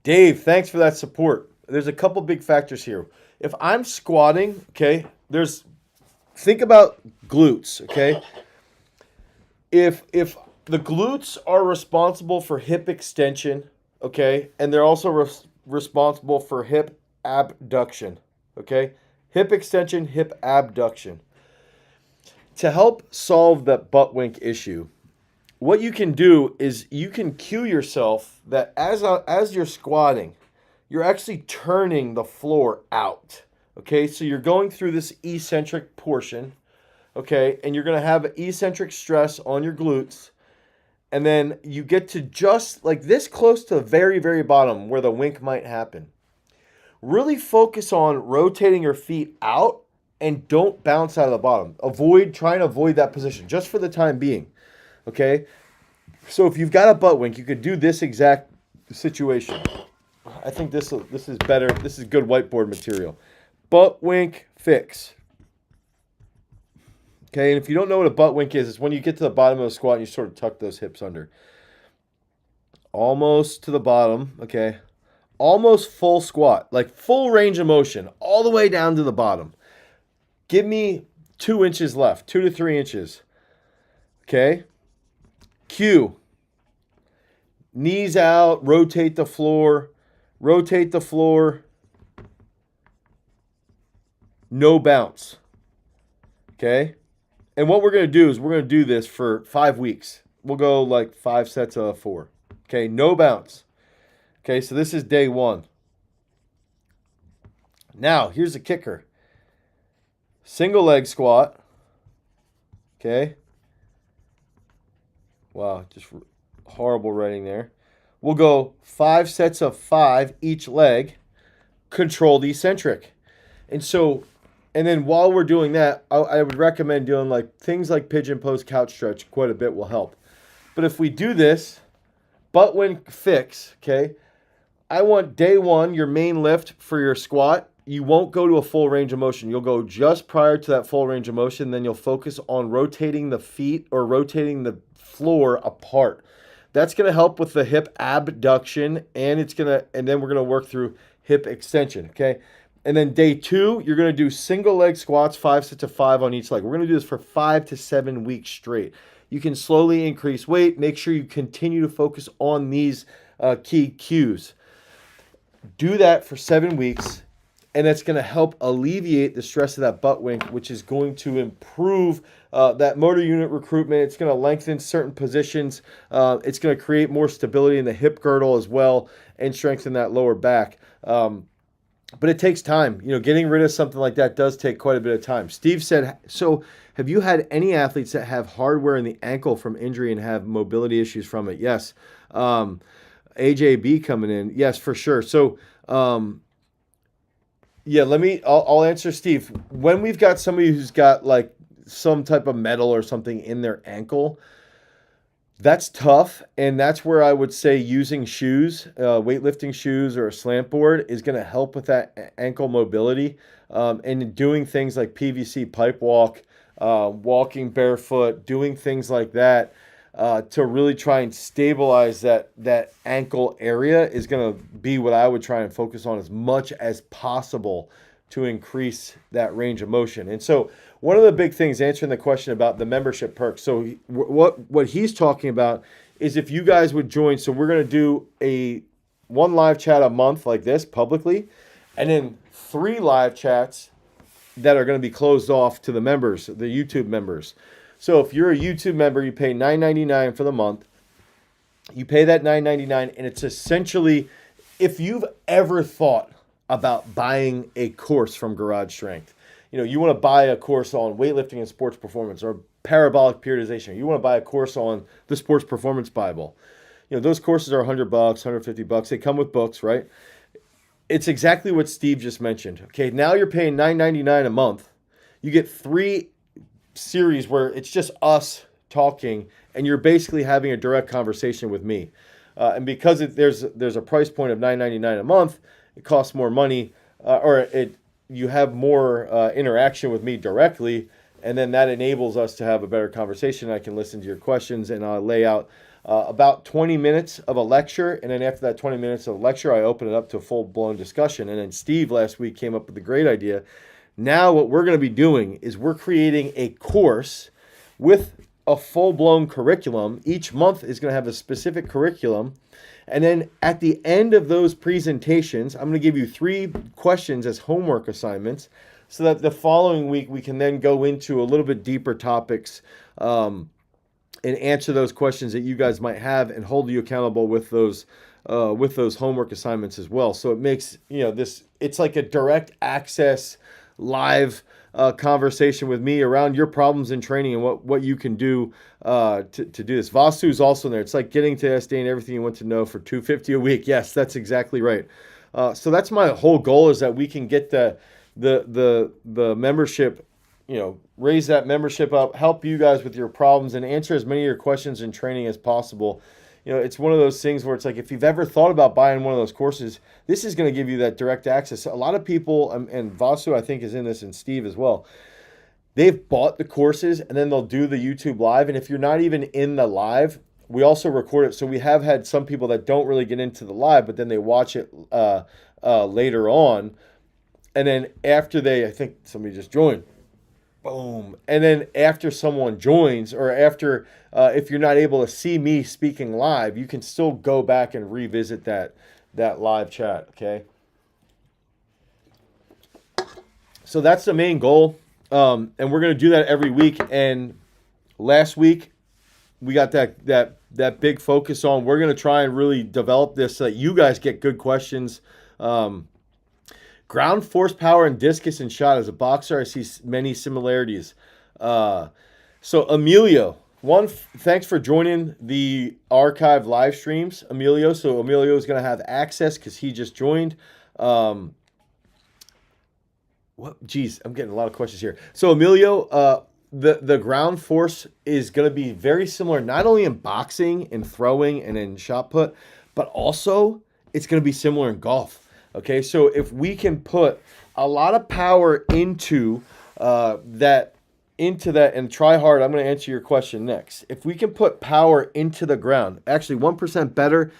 Dave, thanks for that support. There's a couple big factors here. If I'm squatting, okay, think about glutes, okay? If the glutes are responsible for hip extension, okay? And they're also responsible for hip abduction, okay? Hip extension, hip abduction. To help solve that butt wink issue, what you can do is you can cue yourself that as you're squatting, you're actually turning the floor out, okay? So you're going through this eccentric portion, okay? And you're going to have eccentric stress on your glutes. And then you get to just like this close to the very, very bottom where the wink might happen. Really focus on rotating your feet out and don't bounce out of the bottom. Trying to avoid that position just for the time being. Okay? So if you've got a butt wink, you could do this exact situation. I think this is better. This is good whiteboard material. Butt wink fix. Okay, and if you don't know what a butt wink is, it's when you get to the bottom of the squat and you sort of tuck those hips under. Almost to the bottom, okay? Almost full squat, like full range of motion, all the way down to the bottom. Give me 2 inches left, 2 to 3 inches. Okay? Cue. Knees out, rotate the floor. No bounce. Okay? And what we're going to do is we're going to do this for 5 weeks. We'll go like 5 sets of 4. Okay, no bounce. Okay, so this is day 1. Now, here's the kicker. Single leg squat. Okay. Wow, just horrible writing there. We'll go 5 sets of 5 each leg, controlled eccentric. And then while we're doing that, I would recommend doing like things like pigeon pose, couch stretch quite a bit will help. But if we do this, butt wink fix, okay, I want day 1, your main lift for your squat. You won't go to a full range of motion. You'll go just prior to that full range of motion. Then you'll focus on rotating the feet or rotating the floor apart. That's going to help with the hip abduction, and then we're going to work through hip extension, okay? And then day 2, you're going to do single leg squats, 5 sets of 5 on each leg. We're going to do this for 5 to 7 weeks straight. You can slowly increase weight. Make sure you continue to focus on these key cues. Do that for 7 weeks, and that's going to help alleviate the stress of that butt wink, which is going to improve that motor unit recruitment. It's going to lengthen certain positions. It's going to create more stability in the hip girdle as well and strengthen that lower back. but it takes time. Getting rid of something like that does take quite a bit of time. Steve said, so have you had any athletes that have hardware in the ankle from injury and have mobility issues from it? Yes. AJB coming in. Yes, for sure. So, yeah, I'll answer Steve. When we've got somebody who's got like some type of metal or something in their ankle, that's tough, and that's where I would say using shoes, weightlifting shoes or a slant board is going to help with that ankle mobility, and doing things like PVC pipe walk, walking barefoot, doing things like that to really try and stabilize that ankle area is going to be what I would try and focus on as much as possible to increase that range of motion. And so one of the big things, answering the question about the membership perks. So what he's talking about is if you guys would join. So we're going to do one live chat a month like this publicly, and then 3 live chats that are going to be closed off to the members, the YouTube members. So if you're a YouTube member, you pay $9.99 for the month. You pay that $9.99, and it's essentially, if you've ever thought about buying a course from Garage Strength, you want to buy a course on weightlifting and sports performance or parabolic periodization. You want to buy a course on the Sports Performance Bible. Those courses are $100, $150. They come with books, right? It's exactly what Steve just mentioned. Okay, now you're paying $9.99 a month. You get 3 series where it's just us talking, and you're basically having a direct conversation with me. And because there's a price point of $9.99 a month, it costs more money, you have more interaction with me directly, and then that enables us to have a better conversation. I can listen to your questions, and I'll lay out about 20 minutes of a lecture, and then after that 20 minutes of a lecture, I open it up to a full-blown discussion. And then Steve last week came up with a great idea. Now what we're going to be doing is we're creating a course with a full-blown curriculum. Each month is going to have a specific curriculum. And then at the end of those presentations, I'm going to give you 3 questions as homework assignments so that the following week we can then go into a little bit deeper topics and answer those questions that you guys might have and hold you accountable with those homework assignments as well. So it makes, it's like a direct access live conversation with me around your problems in training and what you can do to do this. Vasu is also in there. It's like getting to SD and everything you want to know for $250 a week. Yes, that's exactly right. So that's my whole goal, is that we can get the membership, raise that membership up, help you guys with your problems, and answer as many of your questions in training as possible. It's one of those things where it's like, if you've ever thought about buying one of those courses, this is going to give you that direct access. A lot of people, and Vasu, I think, is in this, and Steve as well, they've bought the courses and then they'll do the YouTube live. And if you're not even in the live, we also record it. So we have had some people that don't really get into the live, but then they watch it later on. And then after I think somebody just joined. Boom. And then after someone joins, or after, if you're not able to see me speaking live, you can still go back and revisit that live chat. Okay. So that's the main goal. And we're going to do that every week. And last week we got that big focus on, we're going to try and really develop this so that you guys get good questions. Ground force power and discus and shot. As a boxer, I see many similarities. So Emilio, thanks for joining the archive live streams, Emilio. So Emilio is going to have access because he just joined. Geez, I'm getting a lot of questions here. So Emilio, the ground force is going to be very similar, not only in boxing and throwing and in shot put, but also it's going to be similar in golf. Okay, so if we can put a lot of power into that, and try hard, I'm going to answer your question next. If we can put power into the ground, actually 1% better,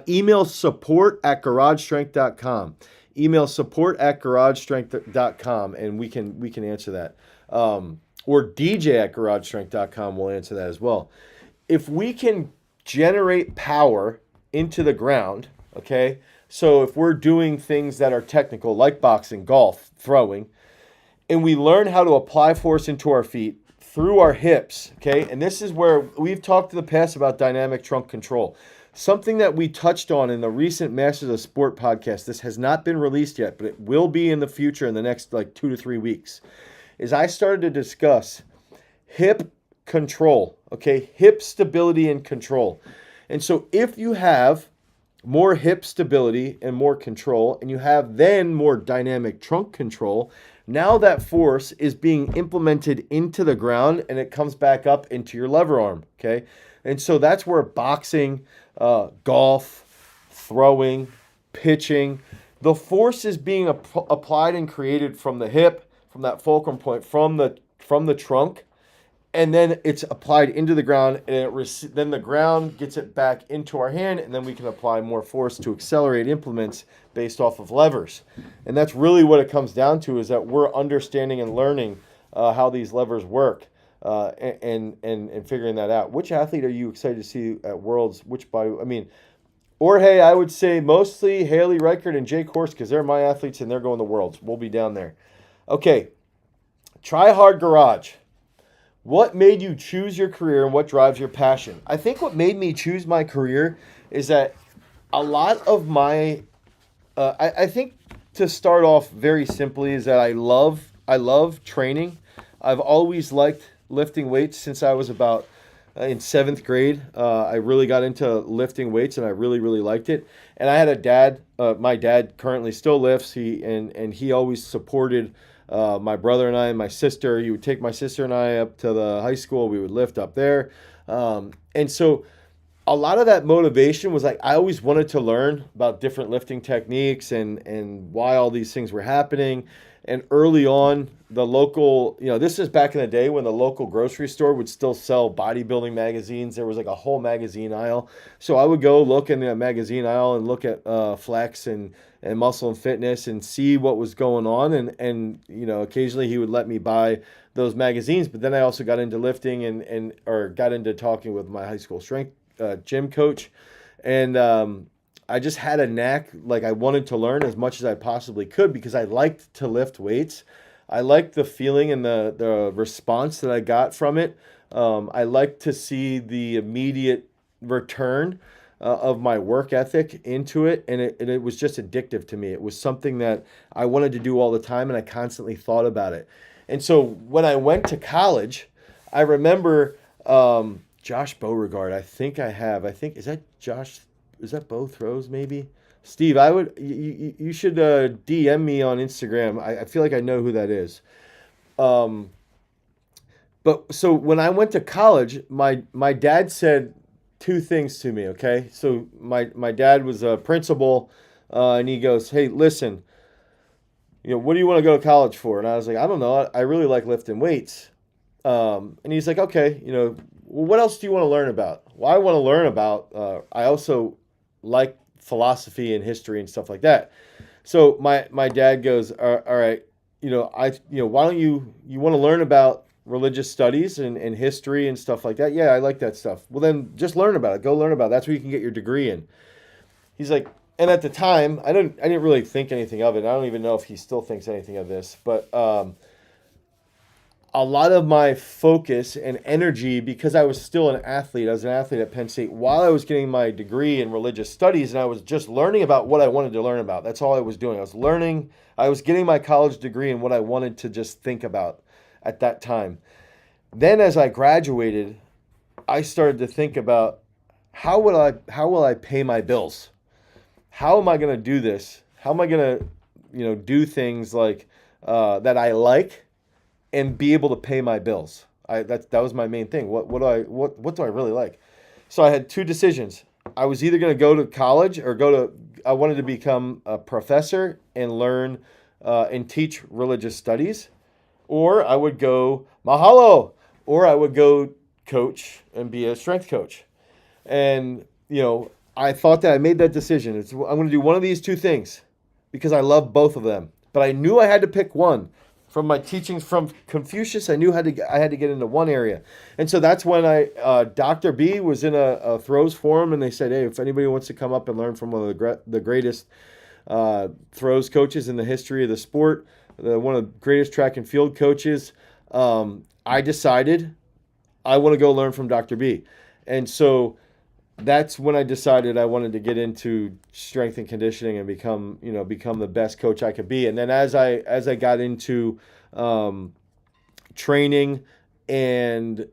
email support@garagestrength.com. Email support@garagestrength.com, and we can answer that. Or DJ@garagestrength.com will answer that as well. If we can generate power into the ground, okay, so if we're doing things that are technical, like boxing, golf, throwing, and we learn how to apply force into our feet through our hips, okay? And this is where we've talked in the past about dynamic trunk control. Something that we touched on in the recent Masters of Sport podcast, this has not been released yet, but it will be in the future in the next like 2 to 3 weeks, is I started to discuss hip control, okay? Hip stability and control. And so if you have more hip stability and more control, and you have then more dynamic trunk control, now that force is being implemented into the ground and it comes back up into your lever arm, okay? And so that's where boxing, golf, throwing, pitching, the force is being applied and created from the hip, from that fulcrum point, from the trunk, and then it's applied into the ground, and then the ground gets it back into our hand, and then we can apply more force to accelerate implements based off of levers. And that's really what it comes down to, is that we're understanding and learning how these levers work and figuring that out. Which athlete are you excited to see at Worlds? Which body? I mean, Jorge, I would say mostly Haley Reichert and Jake Horst, because they're my athletes and they're going to Worlds. We'll be down there. Okay, Try Hard Garage. What made you choose your career and what drives your passion? I think what made me choose my career is that a lot of my, I think to start off very simply is that I love training. I've always liked lifting weights since I was about in 7th grade. I really got into lifting weights and I really, really liked it. And I had a dad, my dad currently still lifts, and he always supported my brother and I and my sister. He would take my sister and I up to the high school. We would lift up there. And so a lot of that motivation was like, I always wanted to learn about different lifting techniques and why all these things were happening. And early on, the local, this is back in the day when the local grocery store would still sell bodybuilding magazines. There was like a whole magazine aisle. So I would go look in the magazine aisle and look at Flex and Muscle and Fitness and see what was going on. And occasionally he would let me buy those magazines. But then I also got into lifting or got into talking with my high school strength gym coach. And I just had a knack, like I wanted to learn as much as I possibly could because I liked to lift weights. I liked the feeling and the response that I got from it. I liked to see the immediate return of my work ethic into it, and it was just addictive to me. It was something that I wanted to do all the time, and I constantly thought about it. And so when I went to college, I remember Josh Beauregard. I think, is that Josh? Is that Bo Throws maybe? Steve, you should DM me on Instagram. I feel like I know who that is. But so when I went to college, my dad said 2 things to me, okay? So my dad was a principal, and he goes, hey, listen, what do you want to go to college for? And I was like, I don't know. I really like lifting weights. And he's like, okay, well, what else do you want to learn about? Well, I want to learn about, I also like philosophy and history and stuff like that. So my dad goes, all right, why don't you want to learn about religious studies and history and stuff like that? Yeah, I like that stuff. Well, then just learn about it. Go learn about it. That's where you can get your degree in. He's like, and at the time, I didn't really think anything of it. I don't even know if he still thinks anything of this, but a lot of my focus and energy, because I was still an athlete, I was an athlete at Penn State while I was getting my degree in religious studies, and I was just learning about what I wanted to learn about. That's all I was doing. I was getting my college degree in what I wanted to just think about at that time. Then as I graduated, I started to think about how will I pay my bills? How am I going to do this? How am I going to, do things like that I like and be able to pay my bills? That was my main thing. What do I really like? So I had 2 decisions. I was either going to go to college or I wanted to become a professor and learn and teach religious studies, or I would go mahalo, or I would go coach and be a strength coach. And, I thought that I made that decision. I'm going to do one of these 2 things because I love both of them. But I knew I had to pick one. From my teachings from Confucius, I knew I had to get into one area. And so that's when Dr. B was in a throws forum, and they said, hey, if anybody wants to come up and learn from one of the greatest throws coaches in the history of the sport, one of the greatest track and field coaches, I decided I want to go learn from Dr. B. And so that's when I decided I wanted to get into strength and conditioning and become the best coach I could be. And then as I got into training and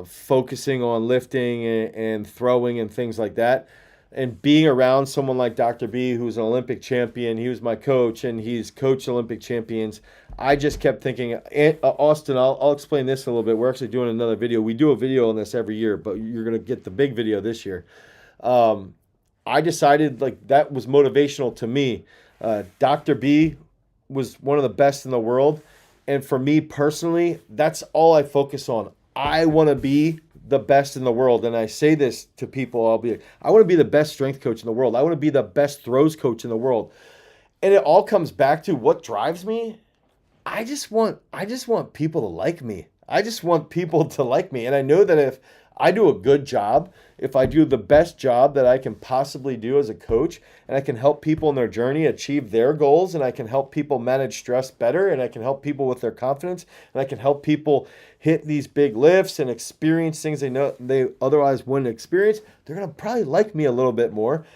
focusing on lifting and throwing and things like that, and being around someone like Dr. B, who's an Olympic champion, he was my coach and he's coached Olympic champions. I just kept thinking, Austin, I'll explain this a little bit. We're actually doing another video. We do a video on this every year, but you're going to get the big video this year. I decided like that was motivational to me. Dr. B was one of the best in the world. And for me personally, that's all I focus on. I want to be the best in the world. And I say this to people, I want to be the best strength coach in the world. I want to be the best throws coach in the world. And it all comes back to what drives me. I just want people to like me. I just want people to like me. And I know that if I do a good job, if I do the best job that I can possibly do as a coach, and I can help people in their journey achieve their goals, and I can help people manage stress better, and I can help people with their confidence, and I can help people hit these big lifts and experience things they know they otherwise wouldn't experience, they're going to probably like me a little bit more.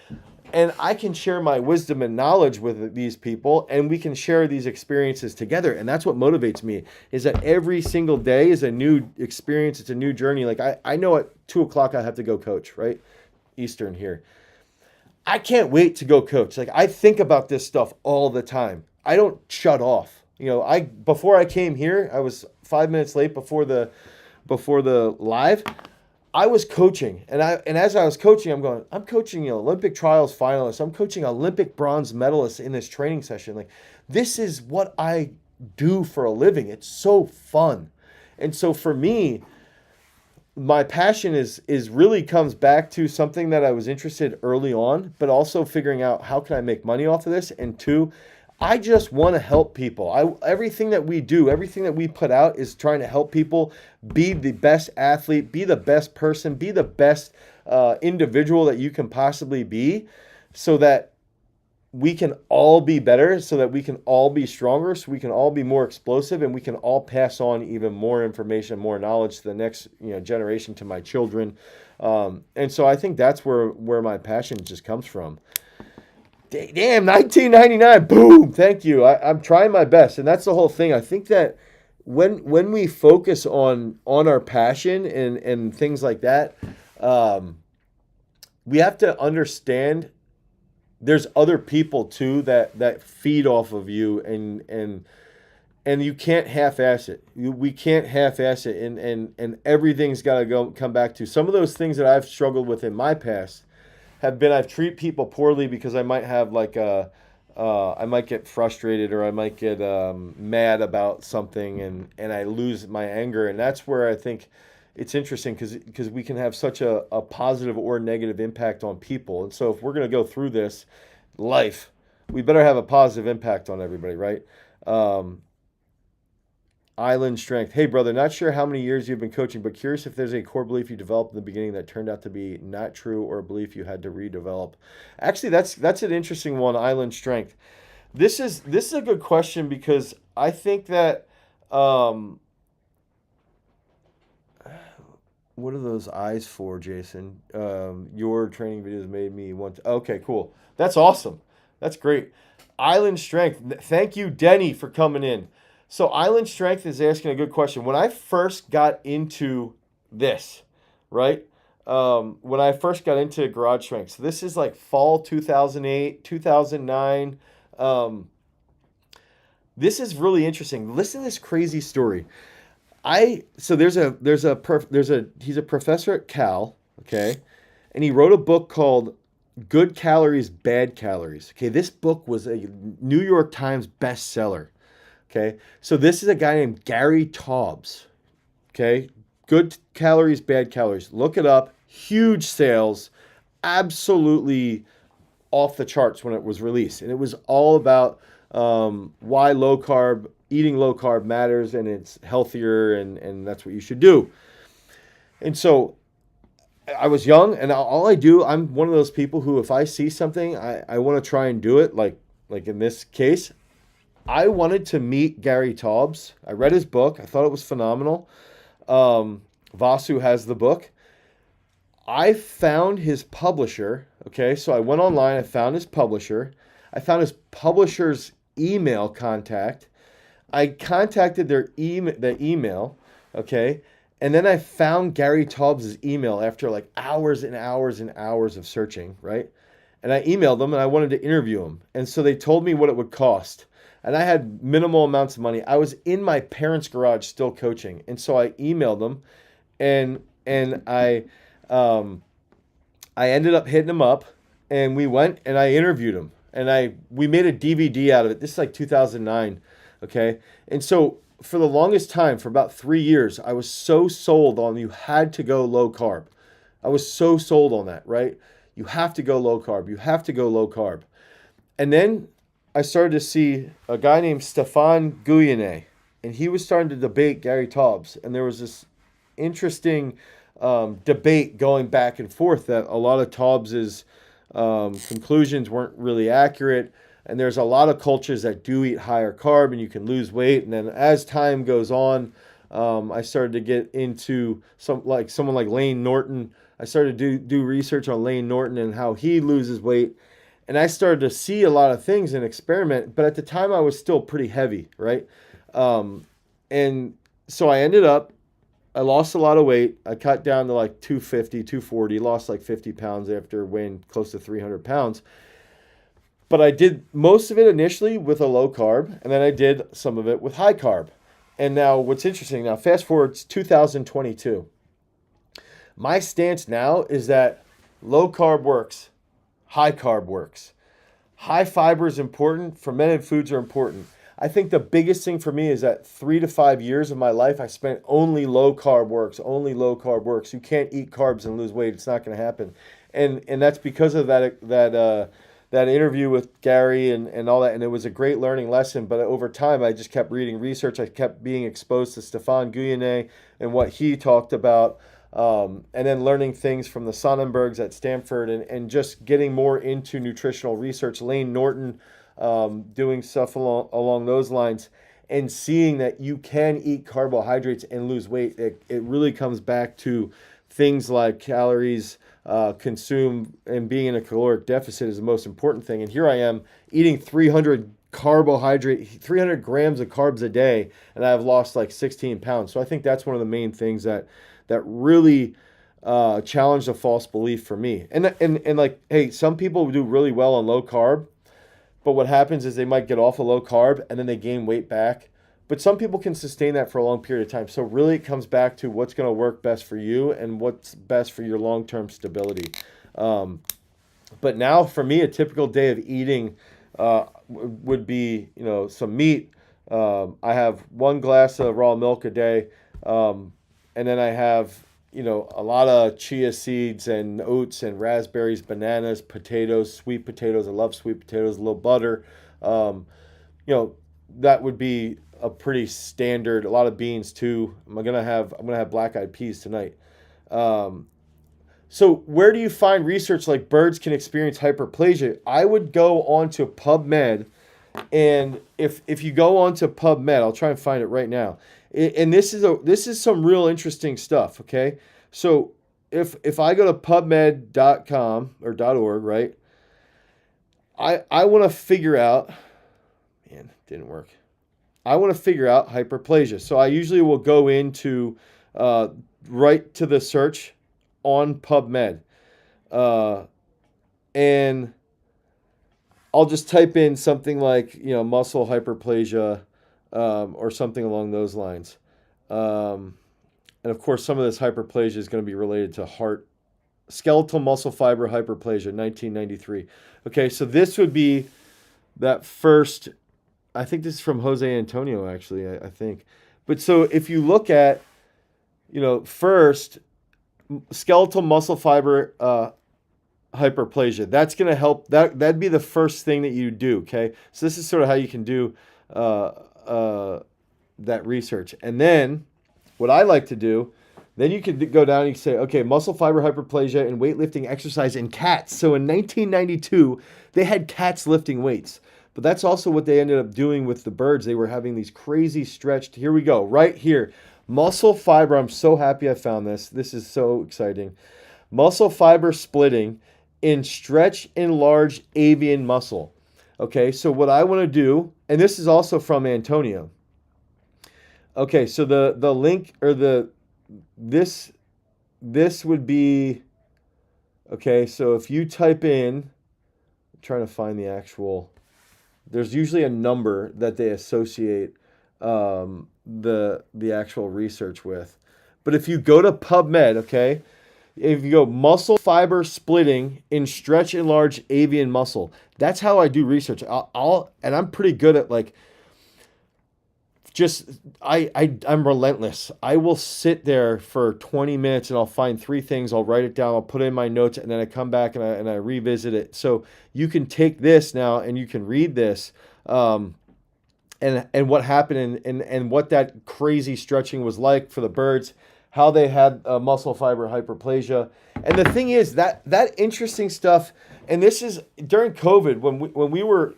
And I can share my wisdom and knowledge with these people, and we can share these experiences together. And that's what motivates me, is that every single day is a new experience. It's a new journey. Like I know at 2:00 I have to go coach, right? Eastern here. I can't wait to go coach. Like I think about this stuff all the time. I don't shut off. Before I came here, I was 5 minutes late before the live. I was coaching, and as I was coaching, I'm coaching Olympic trials finalists. I'm coaching Olympic bronze medalists in this training session. Like, this is what I do for a living. It's so fun. And so for me, my passion is really comes back to something that I was interested early on, but also figuring out how can I make money off of this. And two, I just want to help people. Everything that we do, everything that we put out is trying to help people be the best athlete, be the best person, be the best individual that you can possibly be, so that we can all be better, so that we can all be stronger, so we can all be more explosive, and we can all pass on even more information, more knowledge to the next generation, to my children. And so I think that's where my passion just comes from. Damn, 1999, boom, thank you. I'm trying my best, and that's the whole thing. I think that when we focus on our passion and things like that, we have to understand there's other people too that feed off of you, and you can't half-ass it. We can't half-ass it, and everything's got to come back to some of those things that I've struggled with in my past. Have been I've treat people poorly because I might have I might get frustrated, or I might get mad about something, and I lose my anger, and that's where I think it's interesting because we can have such a positive or negative impact on people. And so if we're going to go through this life, we better have a positive impact on everybody, right? Island Strength. Hey, brother, not sure how many years you've been coaching, but curious if there's a core belief you developed in the beginning that turned out to be not true, or a belief you had to redevelop. Actually, that's an interesting one, Island Strength. This is a good question, because I think that what are those eyes for, Jason? Your training videos made me want to... Okay, cool. That's awesome. That's great. Island Strength. Thank you, Denny, for coming in. So Island Strength is asking a good question. When I first got into this, right? When I first got into garage strength, so this is like fall 2008, 2009. This is really interesting. Listen to this crazy story. He's a professor at Cal, okay? And he wrote a book called Good Calories, Bad Calories. Okay, this book was a New York Times bestseller. Okay, so this is a guy named Gary Taubes. Okay, Good Calories, Bad Calories. Look it up. Huge sales, absolutely off the charts when it was released, and it was all about why eating low carb matters, and it's healthier, and that's what you should do. And so I was young, and I'm one of those people who, if I see something, I want to try and do it. Like in this case, I wanted to meet Gary Taubes. I read his book. I thought it was phenomenal. Vasu has the book. I found his publisher. Okay, so I went online, I found his publisher. I found his publisher's email contact. I contacted the email, okay, and then I found Gary Taubes' email after like hours and hours and hours of searching, right? And I emailed them and I wanted to interview him. And so they told me what it would cost. And I had minimal amounts of money. I was in my parents' garage still coaching. And so I emailed them and I ended up hitting him up and we went and I interviewed him. And we made a DVD out of it. This is like 2009, okay? And so for the longest time, for about 3 years, I was so sold on you had to go low carb. I was so sold on that, right? You have to go low carb. You have to go low carb. And then I started to see a guy named Stefan Guyene, and he was starting to debate Gary Taubes. And there was this interesting debate going back and forth that a lot of Taubes' conclusions weren't really accurate. And there's a lot of cultures that do eat higher carb and you can lose weight. And then as time goes on, I started to get into someone like Lane Norton. I started to do research on Lane Norton and how he loses weight. And I started to see a lot of things and experiment. But at the time, I was still pretty heavy, right? And so I lost a lot of weight. I cut down to like 250, 240, lost like 50 pounds after weighing close to 300 pounds. But I did most of it initially with a low carb, and then I did some of it with high carb. And now what's interesting, now fast forward to 2022. My stance now is that low carb works, high carb works. High fiber is important, fermented foods are important. I think the biggest thing for me is that 3 to 5 years of my life, I spent only low carb works, only low carb works. You can't eat carbs and lose weight. It's not going to happen. And that's because of that interview with Gary and all that. And it was a great learning lesson. But over time, I just kept reading research. I kept being exposed to Stefan Guyene and what he talked about. And then learning things from the Sonnenbergs at Stanford and just getting more into nutritional research. Lane Norton doing stuff along those lines and seeing that you can eat carbohydrates and lose weight. It really comes back to things like calories consumed, and being in a caloric deficit is the most important thing. And here I am eating 300 grams of carbs a day, and I've lost like 16 pounds. So I think that's one of the main things that really challenged a false belief for me. And like, hey, some people do really well on low carb, but what happens is they might get off of low carb and then they gain weight back. But some people can sustain that for a long period of time. So really it comes back to what's going to work best for you and what's best for your long-term stability. But now for me, a typical day of eating would be, some meat. I have 1 glass of raw milk a day. And then I have, a lot of chia seeds and oats and raspberries, bananas, potatoes, sweet potatoes. I love sweet potatoes, a little butter. That would be a pretty standard, a lot of beans too. I'm gonna have black-eyed peas tonight. So where do you find research like birds can experience hyperplasia? I would go onto PubMed, and if you go onto PubMed, I'll try and find it right now. And this is some real interesting stuff, okay? So if I go to pubmed.com or .org, right? I want to figure out, man, it didn't work. I want to figure out hyperplasia. So I usually will go into right to the search on PubMed. And I'll just type in something like, muscle hyperplasia or something along those lines. And of course, some of this hyperplasia is going to be related to heart, skeletal muscle fiber hyperplasia, 1993. Okay, so this would be that first. I think this is from Jose Antonio, actually, I think. But so if you look at, first, skeletal muscle fiber hyperplasia, that's going to help. That'd be the first thing that you do, okay? So this is sort of how you can do that research. And then what I like to do, then you can go down and you say, okay, muscle fiber hyperplasia and weightlifting exercise in cats. So in 1992, they had cats lifting weights. But that's also what they ended up doing with the birds. They were having these crazy stretched. Here we go, right here. Muscle fiber. I'm so happy I found this. This is so exciting. muscle fiber splitting in stretch enlarged avian muscle. Okay, so what I want to do, and this is also from Antonio. Okay, so the link or this would be, okay, so if you type in, I'm trying to find the actual, there's usually a number that they associate the actual research with. But if you go to PubMed, okay, if you go muscle fiber splitting in stretch enlarged avian muscle, that's how I do research. And I'm pretty good at like, just I'm relentless. I will sit there for 20 minutes and I'll find 3 things. I'll write it down. I'll put it in my notes, and then I come back and I revisit it. So you can take this now and you can read this, and what happened and what that crazy stretching was like for the birds, how they had muscle fiber hyperplasia. And the thing is that interesting stuff. And this is during COVID when we were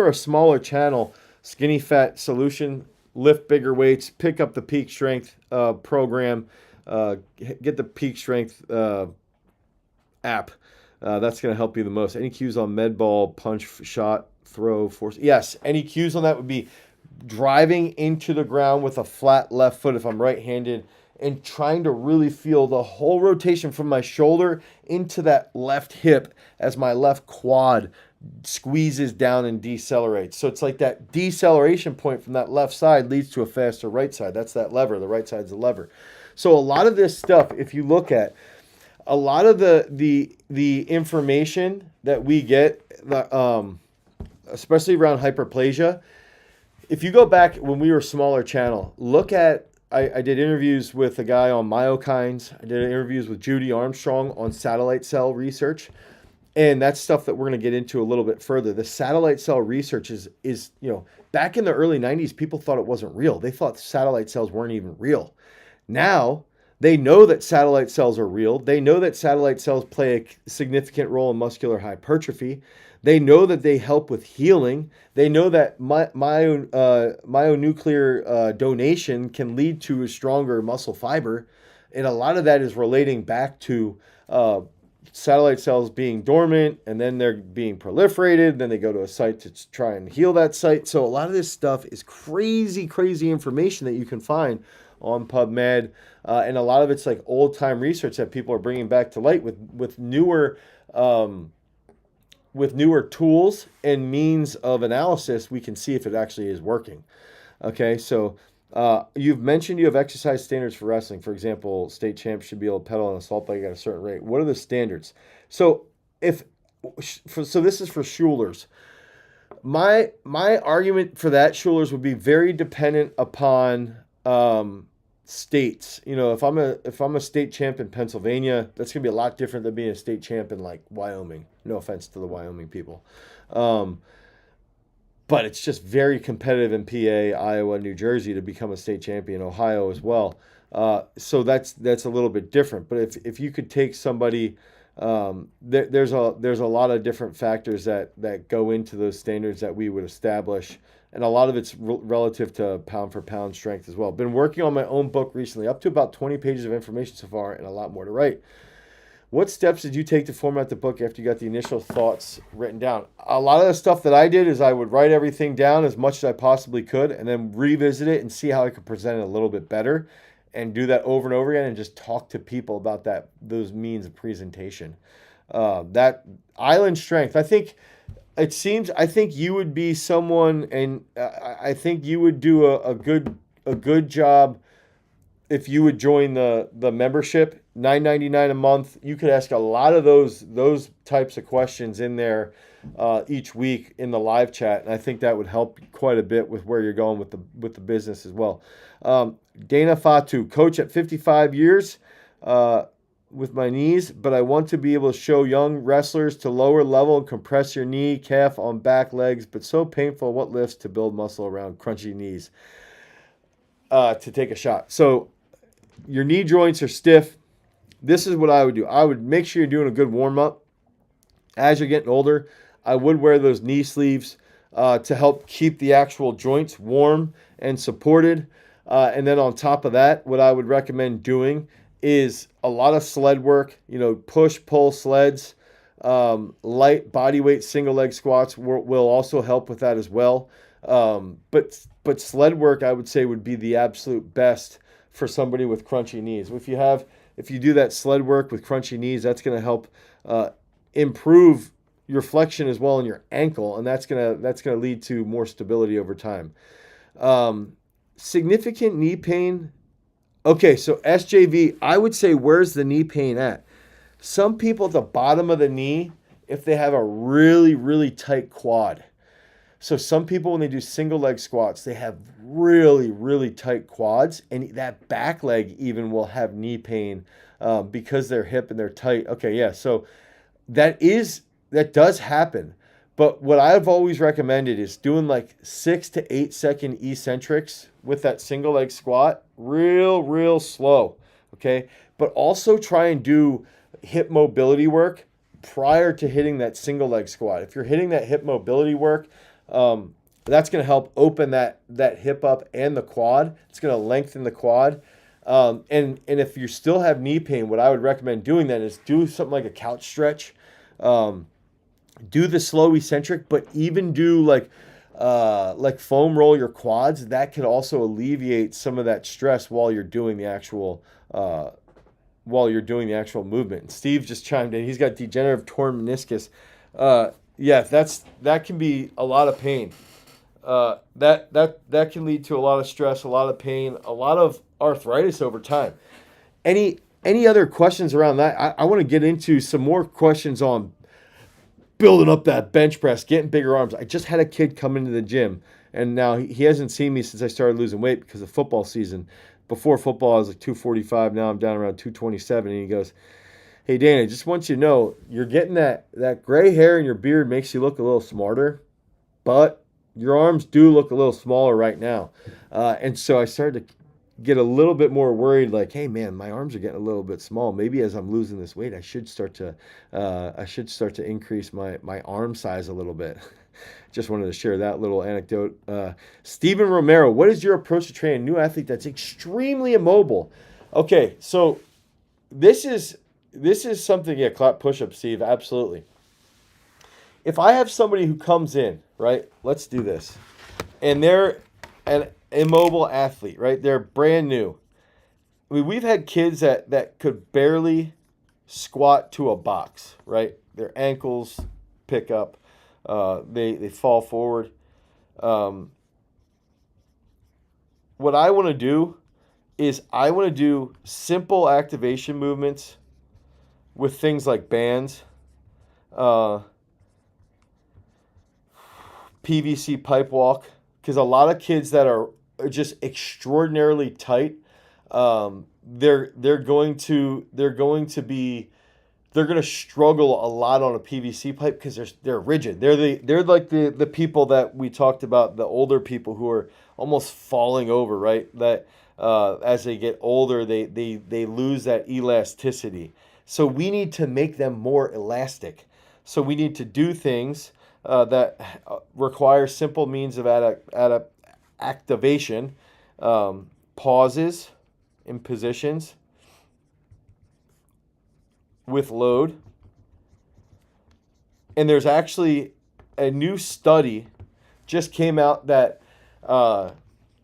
a smaller channel, Skinny Fat Solution. Lift bigger weights, pick up the peak strength program, get the peak strength app. That's going to help you the most. Any cues on med ball, punch, shot, throw, force? Yes, any cues on that would be driving into the ground with a flat left foot if I'm right-handed, and trying to really feel the whole rotation from my shoulder into that left hip as my left quad squeezes down and decelerates. So it's like that deceleration point from that left side leads to a faster right side. That's that lever. The right side's the lever. So a lot of this stuff, if you look at a lot of the information that we get, especially around hyperplasia, if you go back when we were a smaller channel, look at, I did interviews with a guy on myokines. I did interviews with Judy Armstrong on satellite cell research. And that's stuff that we're going to get into a little bit further. The satellite cell research is, back in the early 90s, people thought it wasn't real. They thought satellite cells weren't even real. Now, they know that satellite cells are real. They know that satellite cells play a significant role in muscular hypertrophy. They know that they help with healing. They know that myonuclear donation can lead to a stronger muscle fiber. And a lot of that is relating back to satellite cells being dormant, and then they're being proliferated. Then they go to a site to try and heal that site. So a lot of this stuff is crazy, crazy information that you can find on PubMed. And a lot of it's like old time research that people are bringing back to light with newer tools and means of analysis. We can see if it actually is working. Okay, so you've mentioned you have exercise standards for wrestling. For example, state champs should be able to pedal an assault bike at a certain rate. What are the standards? So this is for Schulers. My argument for that, Schulers, would be very dependent upon states. If I'm a state champ in Pennsylvania, that's gonna be a lot different than being a state champ in like Wyoming. No offense to the Wyoming people. But it's just very competitive in PA, Iowa, New Jersey to become a state champion, Ohio as well. So that's a little bit different. But if you could take somebody, there's a lot of different factors that go into those standards that we would establish. And a lot of it's relative to pound for pound strength as well. Been working on my own book recently, up to about 20 pages of information so far and a lot more to write. What steps did you take to format the book after you got the initial thoughts written down? A lot of the stuff that I did is I would write everything down as much as I possibly could and then revisit it and see how I could present it a little bit better, and do that over and over again and just talk to people about those means of presentation. That island strength, I think you would be someone, and I think you would do a good job if you would join the membership. $9.99 a month. You could ask a lot of those types of questions in there each week in the live chat, and I think that would help quite a bit with where you're going with the business as well. Dana Fatu, coach at 55 years with my knees, but I want to be able to show young wrestlers to lower level and compress your knee, calf on back, legs, but so painful. What lifts to build muscle around crunchy knees to take a shot? So your knee joints are stiff. This is what I would do. I would make sure you're doing a good warm-up. As you're getting older, I would wear those knee sleeves to help keep the actual joints warm and supported. And then on top of that, what I would recommend doing is a lot of sled work, push, pull sleds. Light body weight single leg squats will also help with that as well. But sled work, I would say, would be the absolute best for somebody with crunchy knees. If you do that sled work with crunchy knees, that's going to help improve your flexion as well in your ankle, and that's gonna lead to more stability over time. Significant knee pain. Okay, so SJV, I would say, where's the knee pain at? Some people at the bottom of the knee, if they have a really, really tight quad. So some people, when they do single leg squats, they have really, really tight quads, and that back leg even will have knee pain because they're hip and they're tight. Okay, yeah, so that does happen. But what I've always recommended is doing like 6 to 8 second eccentrics with that single leg squat, real slow, okay? But also try and do hip mobility work prior to hitting that single leg squat. If you're hitting that hip mobility work, that's going to help open that hip up and the quad. It's going to lengthen the quad. And if you still have knee pain, what I would recommend doing then is do something like a couch stretch. Do the slow eccentric, but even do like foam roll your quads. That could also alleviate some of that stress while you're doing the actual movement. And Steve just chimed in. He's got degenerative torn meniscus. Yeah, that can be a lot of pain. That can lead to a lot of stress, a lot of pain, a lot of arthritis over time. Any other questions around that? I want to get into some more questions on building up that bench press, getting bigger arms. I just had a kid come into the gym, and now he hasn't seen me since I started losing weight because of football season. Before football, I was like 245. Now I'm down around 227. And he goes, "Hey, Dana, I just want you to know you're getting that gray hair in your beard makes you look a little smarter, but your arms do look a little smaller right now." And so I started to get a little bit more worried, like, hey man, my arms are getting a little bit small. Maybe as I'm losing this weight, I should start to increase my arm size a little bit. Just wanted to share that little anecdote. Steven Romero, what is your approach to training a new athlete that's extremely immobile? Okay, so this is something, yeah, clap push-up, Steve, absolutely. If I have somebody who comes in, right, let's do this, and they're an immobile athlete, right? They're brand new. I mean, we've had kids that could barely squat to a box, right? Their ankles pick up. They fall forward. What I want to do is I want to do simple activation movements with things like bands, PVC pipe walk, because a lot of kids that are just extraordinarily tight, they're going to struggle a lot on a PVC pipe because they're rigid. They're like the people that we talked about, the older people who are almost falling over, right? That as they get older, they lose that elasticity. So we need to make them more elastic. So we need to do things that require simple means of activation, pauses in positions with load. And there's actually a new study just came out that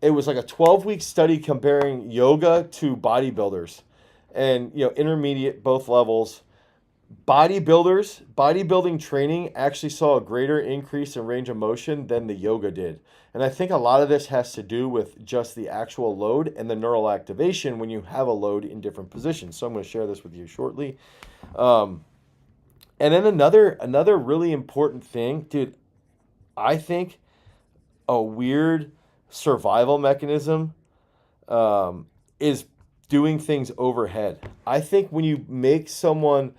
it was like a 12-week study comparing yoga to bodybuilders, and intermediate, both levels. Bodybuilding training actually saw a greater increase in range of motion than the yoga did. And I think a lot of this has to do with just the actual load and the neural activation when you have a load in different positions. So I'm going to share this with you shortly. And then another really important thing, dude, I think a weird survival mechanism is doing things overhead. I think when you make someone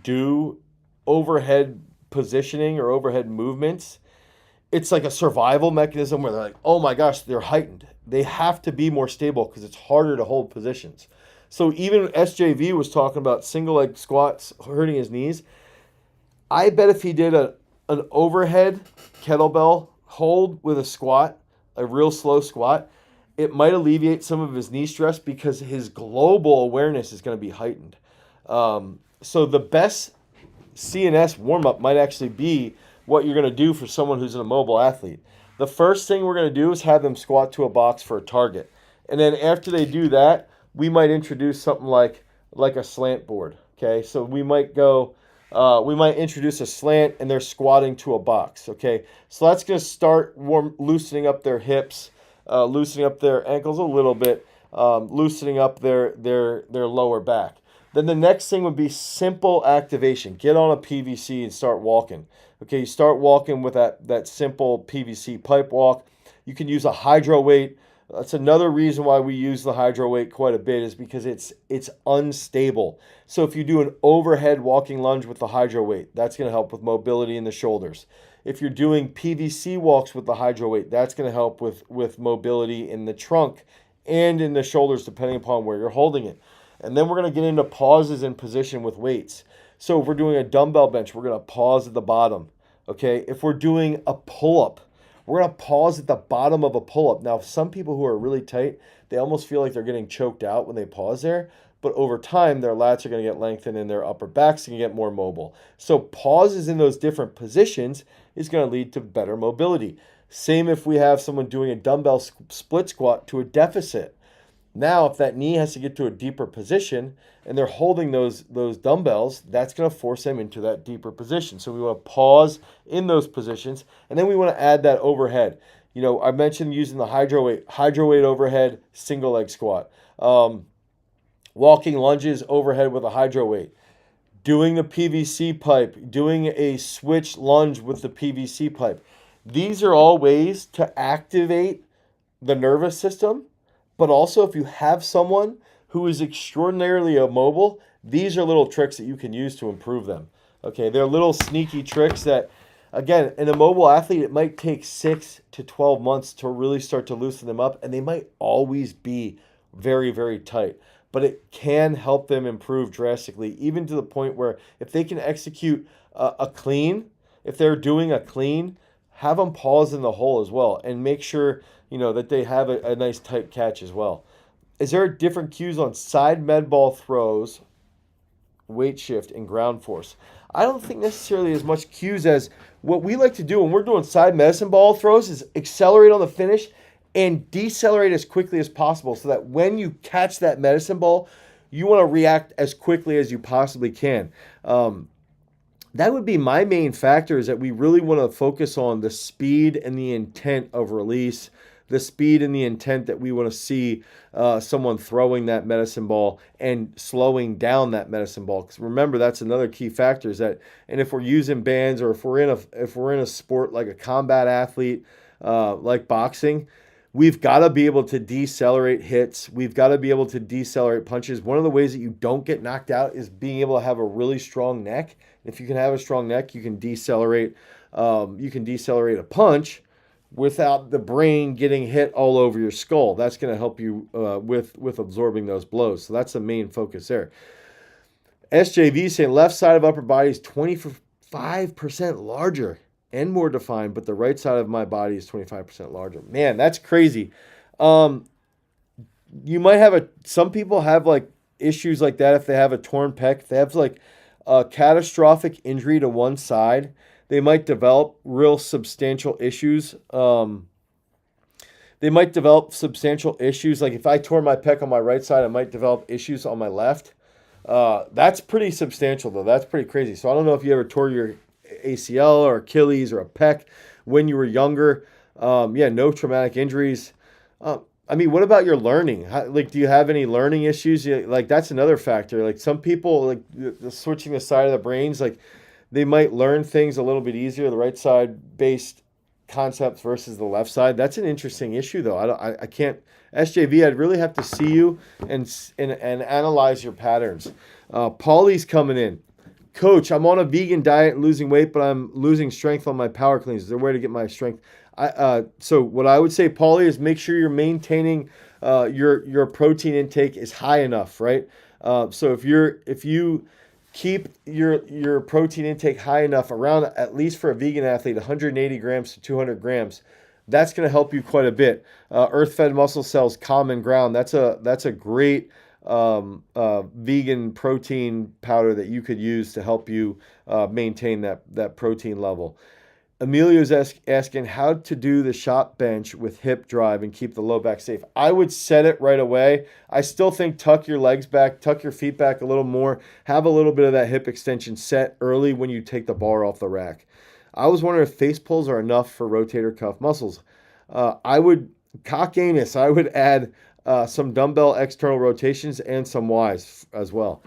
do overhead positioning or overhead movements, it's like a survival mechanism where they're like, oh my gosh, they're heightened. They have to be more stable because it's harder to hold positions. So even SJV was talking about single leg squats hurting his knees. I bet if he did an overhead kettlebell hold with a squat, a real slow squat, it might alleviate some of his knee stress because his global awareness is going to be heightened. So the best CNS warm-up might actually be what you're going to do for someone who's an immobile athlete. The first thing we're going to do is have them squat to a box for a target. And then after they do that, we might introduce something like a slant board. Okay, so we might introduce a slant and they're squatting to a box. Okay, so that's going to start loosening up their hips, loosening up their ankles a little bit, loosening up their lower back. Then the next thing would be simple activation. Get on a PVC and start walking. Okay, you start walking with that simple PVC pipe walk. You can use a hydro weight. That's another reason why we use the hydro weight quite a bit, is because it's unstable. So if you do an overhead walking lunge with the hydro weight, that's going to help with mobility in the shoulders. If you're doing PVC walks with the hydro weight, that's going to help with mobility in the trunk and in the shoulders, depending upon where you're holding it. And then we're going to get into pauses in position with weights. So if we're doing a dumbbell bench, we're going to pause at the bottom. Okay, if we're doing a pull-up, we're going to pause at the bottom of a pull-up. Now, some people who are really tight, they almost feel like they're getting choked out when they pause there. But over time, their lats are going to get lengthened and their upper backs can get more mobile. So pauses in those different positions is going to lead to better mobility. Same if we have someone doing a dumbbell split squat to a deficit. Now, if that knee has to get to a deeper position and they're holding those dumbbells, that's going to force them into that deeper position. So we want to pause in those positions, and then we want to add that overhead. You know, I mentioned using the hydro weight overhead, single leg squat. Walking lunges overhead with a hydro weight. Doing the PVC pipe, doing a switch lunge with the PVC pipe. These are all ways to activate the nervous system. But also, if you have someone who is extraordinarily immobile, these are little tricks that you can use to improve them. Okay, they're little sneaky tricks that, again, an immobile athlete, it might take 6 to 12 months to really start to loosen them up, and they might always be very, very tight. But it can help them improve drastically, even to the point where if they can execute a clean, if they're doing a clean, have them pause in the hole as well and make sure, you know, that they have a nice tight catch as well. Is there different cues on side med ball throws, weight shift, and ground force? I don't think necessarily as much cues as what we like to do when we're doing side medicine ball throws is accelerate on the finish and decelerate as quickly as possible so that when you catch that medicine ball, you want to react as quickly as you possibly can. That would be my main factor, is that we really want to focus on the speed and the intent of release, the speed and the intent that we want to see someone throwing that medicine ball and slowing down that medicine ball. Because remember, that's another key factor, is that, and if we're using bands, or if we're in a sport like a combat athlete, like boxing, we've got to be able to decelerate hits. We've got to be able to decelerate punches. One of the ways that you don't get knocked out is being able to have a really strong neck. If you can have a strong neck, you can decelerate. You can decelerate a punch without the brain getting hit all over your skull. That's going to help you with absorbing those blows. So that's the main focus there. SJV saying left side of upper body is 25% larger and more defined, but the right side of my body is 25% larger. Man, that's crazy. You might some people have like issues like that if they have a torn pec. If they have like a catastrophic injury to one side, they might develop real substantial issues. They might develop substantial issues. Like if I tore my pec on my right side, I might develop issues on my left. That's pretty substantial, though. That's pretty crazy. So I don't know if you ever tore your ACL or Achilles or a pec when you were younger. No traumatic injuries. I mean, what about your learning? Do you have any learning issues? Like, that's another factor. Like, some people, like, switching the side of the brains, like, they might learn things a little bit easier, the right side based concepts versus the left side. That's an interesting issue, though. I can't, SJV, I'd really have to see you and analyze your patterns. Paulie's coming in. Coach, I'm on a vegan diet and losing weight, but I'm losing strength on my power cleans. Is there a way to get my strength? So what I would say, Paulie, is make sure you're maintaining your protein intake is high enough, right? So if you keep your protein intake high enough, around, at least for a vegan athlete, 180 grams to 200 grams, That's going to help you quite a bit. Earth-fed muscle cells, common ground. That's a great vegan protein powder that you could use to help you maintain that protein level. Emilio's asking how to do the shop bench with hip drive and keep the low back safe. I would set it right away. I still think tuck your legs back, tuck your feet back a little more, have a little bit of that hip extension set early when you take the bar off the rack. I was wondering if face pulls are enough for rotator cuff muscles. I would cock anus. I would add some dumbbell external rotations and some Ys as well.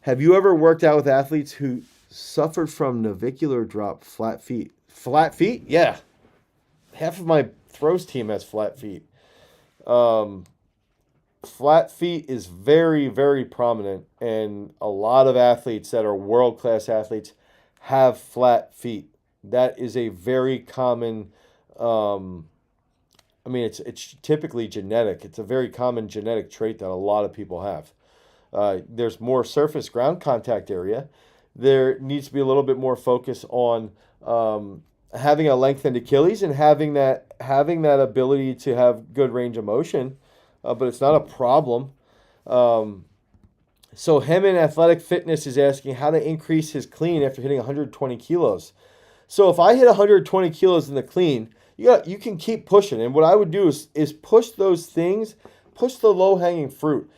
Have you ever worked out with athletes who suffered from navicular drop, flat feet? Flat feet? Yeah. Half of my throws team has flat feet. Flat feet is very, very prominent, and a lot of athletes that are world-class athletes have flat feet. That is a very common, it's typically genetic. It's a very common genetic trait that a lot of people have. There's more surface ground contact area. There needs to be a little bit more focus on having a lengthened Achilles and having that ability to have good range of motion, but it's not a problem. So Hemin Athletic Fitness is asking how to increase his clean after hitting 120 kilos. So if I hit 120 kilos in the clean, you can keep pushing. And what I would do is push those things, push the low-hanging fruit.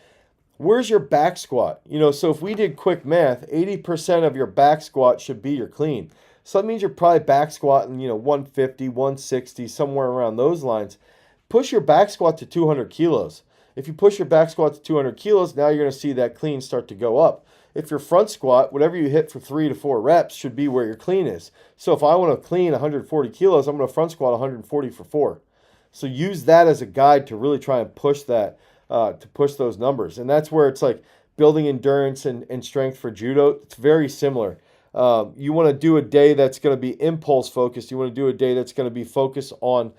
Where's your back squat? So if we did quick math, 80% of your back squat should be your clean. So that means you're probably back squatting, 150, 160, somewhere around those lines. Push your back squat to 200 kilos. If you push your back squat to 200 kilos, now you're going to see that clean start to go up. If your front squat, whatever you hit for 3 to 4 reps should be where your clean is. So if I want to clean 140 kilos, I'm going to front squat 140 for 4. So use that as a guide to really try and push that, to push those numbers. And that's where it's like building endurance and strength for judo. It's very similar. You want to do a day that's going to be impulse focused. You want to do a day that's going to be focused on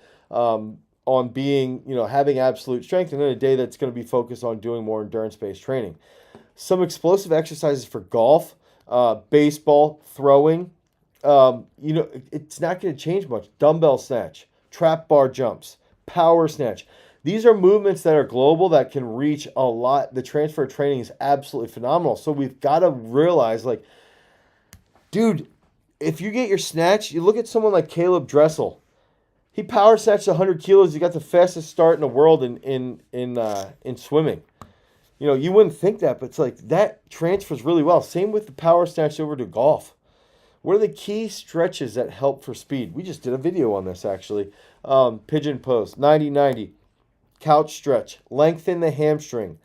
being, having absolute strength, and then a day that's going to be focused on doing more endurance-based training. Some explosive exercises for golf, baseball, throwing. It's not going to change much. Dumbbell snatch, trap bar jumps, power snatch. These are movements that are global that can reach a lot. The transfer training is absolutely phenomenal. So we've got to realize, dude, if you get your snatch, you look at someone like Caleb Dressel. He power snatched 100 kilos. He got the fastest start in the world in swimming. You wouldn't think that, but it's like that transfers really well. Same with the power snatch over to golf. What are the key stretches that help for speed? We just did a video on this, actually. Pigeon pose, 90-90. Couch stretch. Lengthen the hamstring.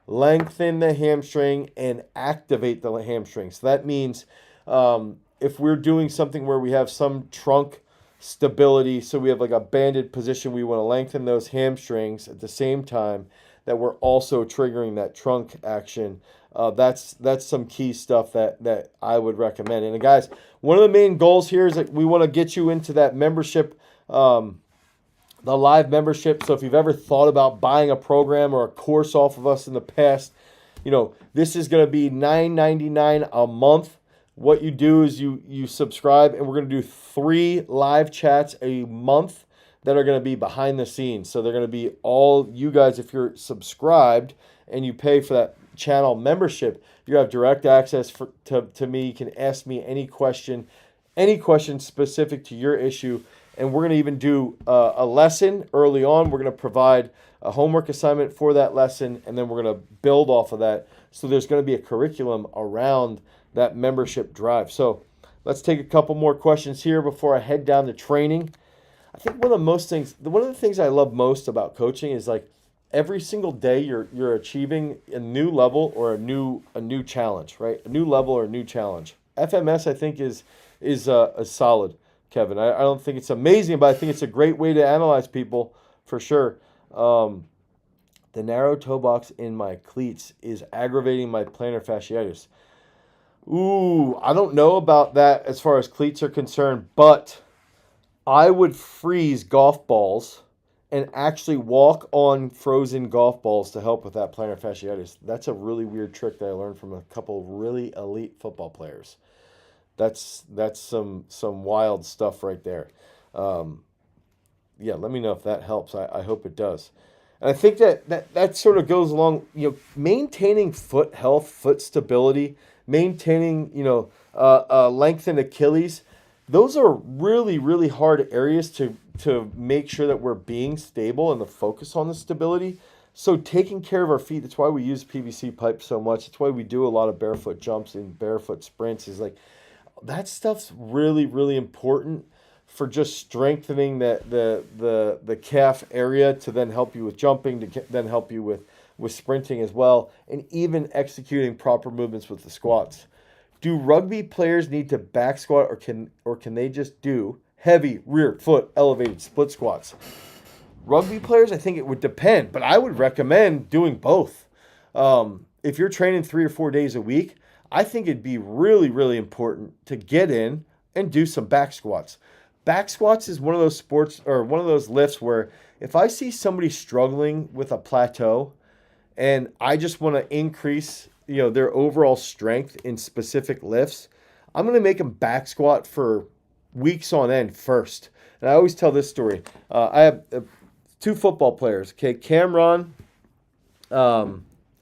Lengthen the hamstring and activate the hamstring. So that means if we're doing something where we have some trunk stability, so we have like a banded position, we want to lengthen those hamstrings at the same time that we're also triggering that trunk action. That's some key stuff that I would recommend. And guys, one of the main goals here is that we want to get you into that membership, the live membership. So if you've ever thought about buying a program or a course off of us in the past, this is going to be $9.99 a month. What you do is you subscribe, and we're going to do 3 live chats a month that are going to be behind the scenes. So they're going to be all you guys, if you're subscribed and you pay for that channel membership, you have direct access to me. You can ask me any question specific to your issue. And we're going to even do a lesson early on. We're going to provide a homework assignment for that lesson, and then we're going to build off of that. So there's going to be a curriculum around that membership drive. So let's take a couple more questions here before I head down to training. I think one of the things I love most about coaching is like every single day you're achieving a new level or a new challenge, right? A new level or a new challenge. FMS I think is solid, Kevin. I don't think it's amazing, but I think it's a great way to analyze people for sure. The narrow toe box in my cleats is aggravating my plantar fasciitis. Ooh, I don't know about that as far as cleats are concerned, but I would freeze golf balls and actually walk on frozen golf balls to help with that plantar fasciitis. That's a really weird trick that I learned from a couple really elite football players. That's some wild stuff right there. yeah, let me know if that helps. I hope it does. And I think that sort of goes along, maintaining foot health, foot stability, maintaining, lengthened Achilles. Those are really, really hard areas to make sure that we're being stable and the focus on the stability. So taking care of our feet, that's why we use PVC pipe so much. It's why we do a lot of barefoot jumps and barefoot sprints, is like that stuff's really, really important for just strengthening the calf area to then help you with jumping, to then help you with sprinting as well, and even executing proper movements with the squats. Do rugby players need to back squat, or can they just do heavy rear foot elevated split squats? Rugby players, I think it would depend, but I would recommend doing both. If you're training 3 or 4 days a week, I think it'd be really, really important to get in and do some back squats. Back squats is one of those sports, or one of those lifts, where if I see somebody struggling with a plateau and I just want to increase, their overall strength in specific lifts, I'm going to make them back squat for weeks on end first. And I always tell this story. I have 2 football players, okay, Cameron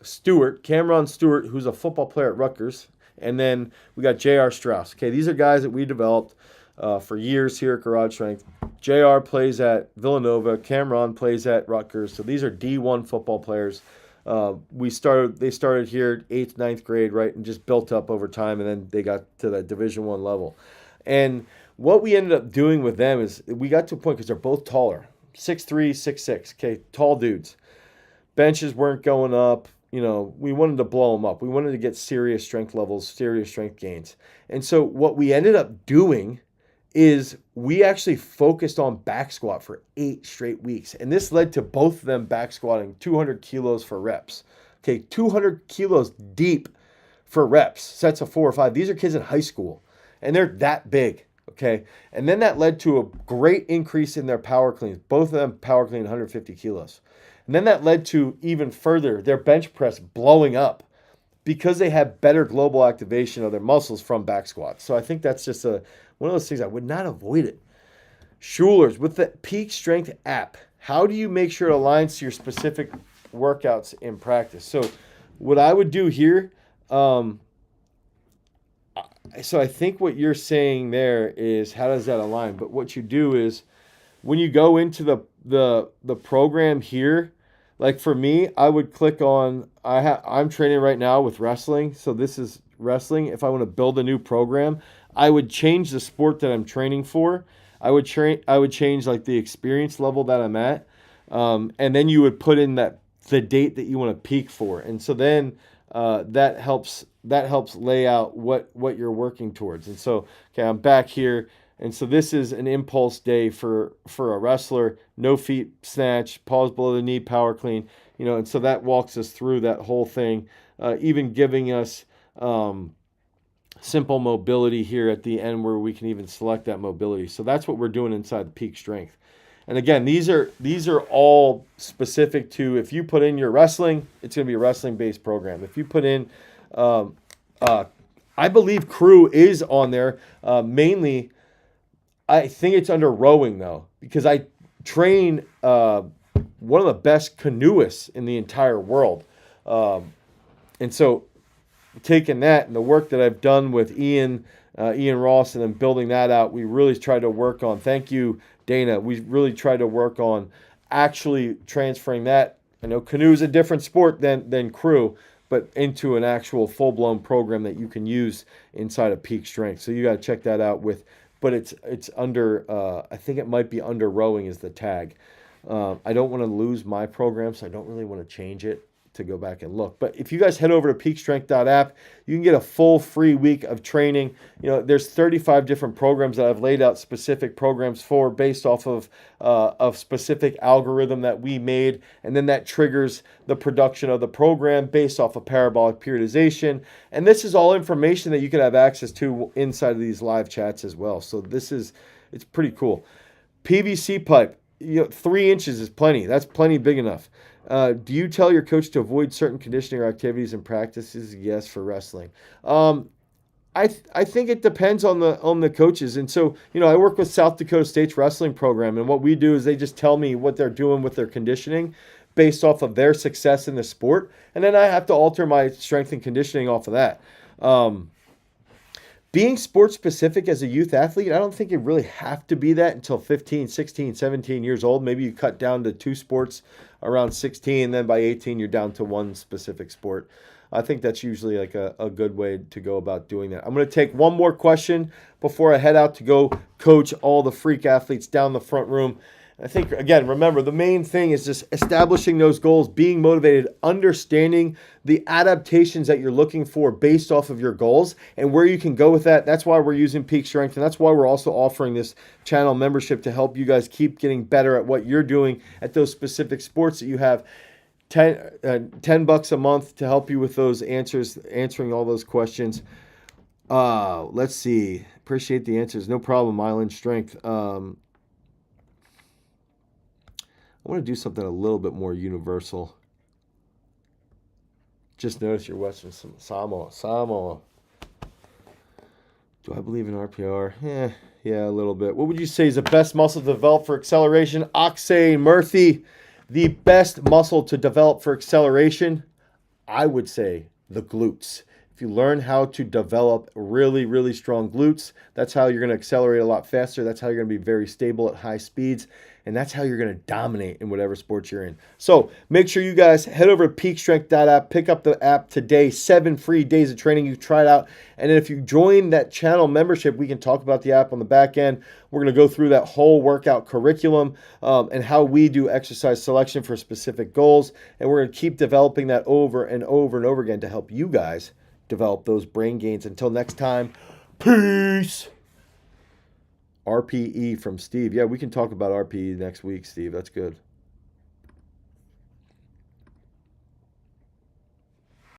Stewart, who's a football player at Rutgers, and then we got J.R. Strauss. Okay, these are guys that we developed for years here at Garage Strength. J.R. plays at Villanova. Cameron plays at Rutgers. So these are D1 football players. They started here 8th, 9th grade, right, and just built up over time, and then they got to that Division I level. And what we ended up doing with them is we got to a point, because they're both taller, 6'3", 6'6", okay, tall dudes. Benches weren't going up. We wanted to blow them up. We wanted to get serious strength levels, serious strength gains. And so what we ended up doing is we actually focused on back squat for 8 straight weeks. And this led to both of them back squatting 200 kilos for reps. Okay, 200 kilos deep for reps, sets of 4 or 5. These are kids in high school, and they're that big. Okay, and then that led to a great increase in their power cleans. Both of them power clean 150 kilos. And then that led to even further their bench press blowing up, because they had better global activation of their muscles from back squats. So I think that's just one of those things I would not avoid it. Schuler's, with the Peak Strength app, how do you make sure it aligns to your specific workouts in practice? So what I would do here, so I think what you're saying there is, how does that align? But what you do is, when you go into the program here, like for me, I would click on, I'm training right now with wrestling. So this is wrestling. If I want to build a new program, I would change the sport that I'm training for. I would change like the experience level that I'm at. And then you would put in the date that you want to peak for. And so then that helps lay out what you're working towards. And so, okay, I'm back here. And so this is an impulse day for a wrestler. No feet snatch, pause below the knee, power clean. And so that walks us through that whole thing, even giving us simple mobility here at the end, where we can even select that mobility. So that's what we're doing inside the Peak Strength. And again, these are all specific to, if you put in your wrestling, it's going to be a wrestling-based program. If you put in, I believe crew is on there, mainly. I think it's under rowing, though, because I train one of the best canoeists in the entire world. And so taking that and the work that I've done with Ian Ross, and then building that out, we really tried to work on, thank you, Dana, we really tried to work on actually transferring that. I know canoe is a different sport than crew, but into an actual full-blown program that you can use inside of Peak Strength. So you got to check that out but it's under, I think it might be under rowing is the tag. I don't want to lose my program, so I don't really want to change it to go back and look. But if you guys head over to peakstrength.app, you can get a full free week of training. There's 35 different programs that I've laid out specific programs for, based off of a specific algorithm that we made, and then that triggers the production of the program based off of parabolic periodization. And this is all information that you can have access to inside of these live chats as well. So it's pretty cool. PVC pipe, 3 inches is plenty. That's plenty big enough. Do you tell your coach to avoid certain conditioning or activities and practices? Yes, for wrestling. I think it depends on the coaches. And so, I work with South Dakota State's wrestling program, and what we do is they just tell me what they're doing with their conditioning based off of their success in the sport, and then I have to alter my strength and conditioning off of that. Being sports specific as a youth athlete, I don't think you really have to be that until 15, 16, 17 years old. Maybe you cut down to 2 sports around 16, and then by 18 you're down to 1 specific sport. I think that's usually like a good way to go about doing that. I'm going to take one more question before I head out to go coach all the freak athletes down the front room. I think, again, remember, the main thing is just establishing those goals, being motivated, understanding the adaptations that you're looking for based off of your goals and where you can go with that. That's why we're using Peak Strength, and that's why we're also offering this channel membership to help you guys keep getting better at what you're doing at those specific sports that you have. $10 a month to help you with those answering all those questions. Let's see. Appreciate the answers. No problem, Island Strength. I want to do something a little bit more universal. Just notice you're watching some Samoa. Do I believe in RPR? Yeah, a little bit. What would you say is the best muscle to develop for acceleration? Oxay Murthy, the best muscle to develop for acceleration, I would say the glutes. If you learn how to develop really, really strong glutes, that's how you're going to accelerate a lot faster. That's how you're going to be very stable at high speeds. And that's how you're going to dominate in whatever sport you're in. So make sure you guys head over to peakstrength.app, pick up the app today, 7 free days of training. You try it out. And then if you join that channel membership, we can talk about the app on the back end. We're going to go through that whole workout curriculum and how we do exercise selection for specific goals. And we're going to keep developing that over and over and over again to help you guys develop those brain gains. Until next time, peace. RPE from Steve. Yeah, we can talk about RPE next week, Steve. That's good.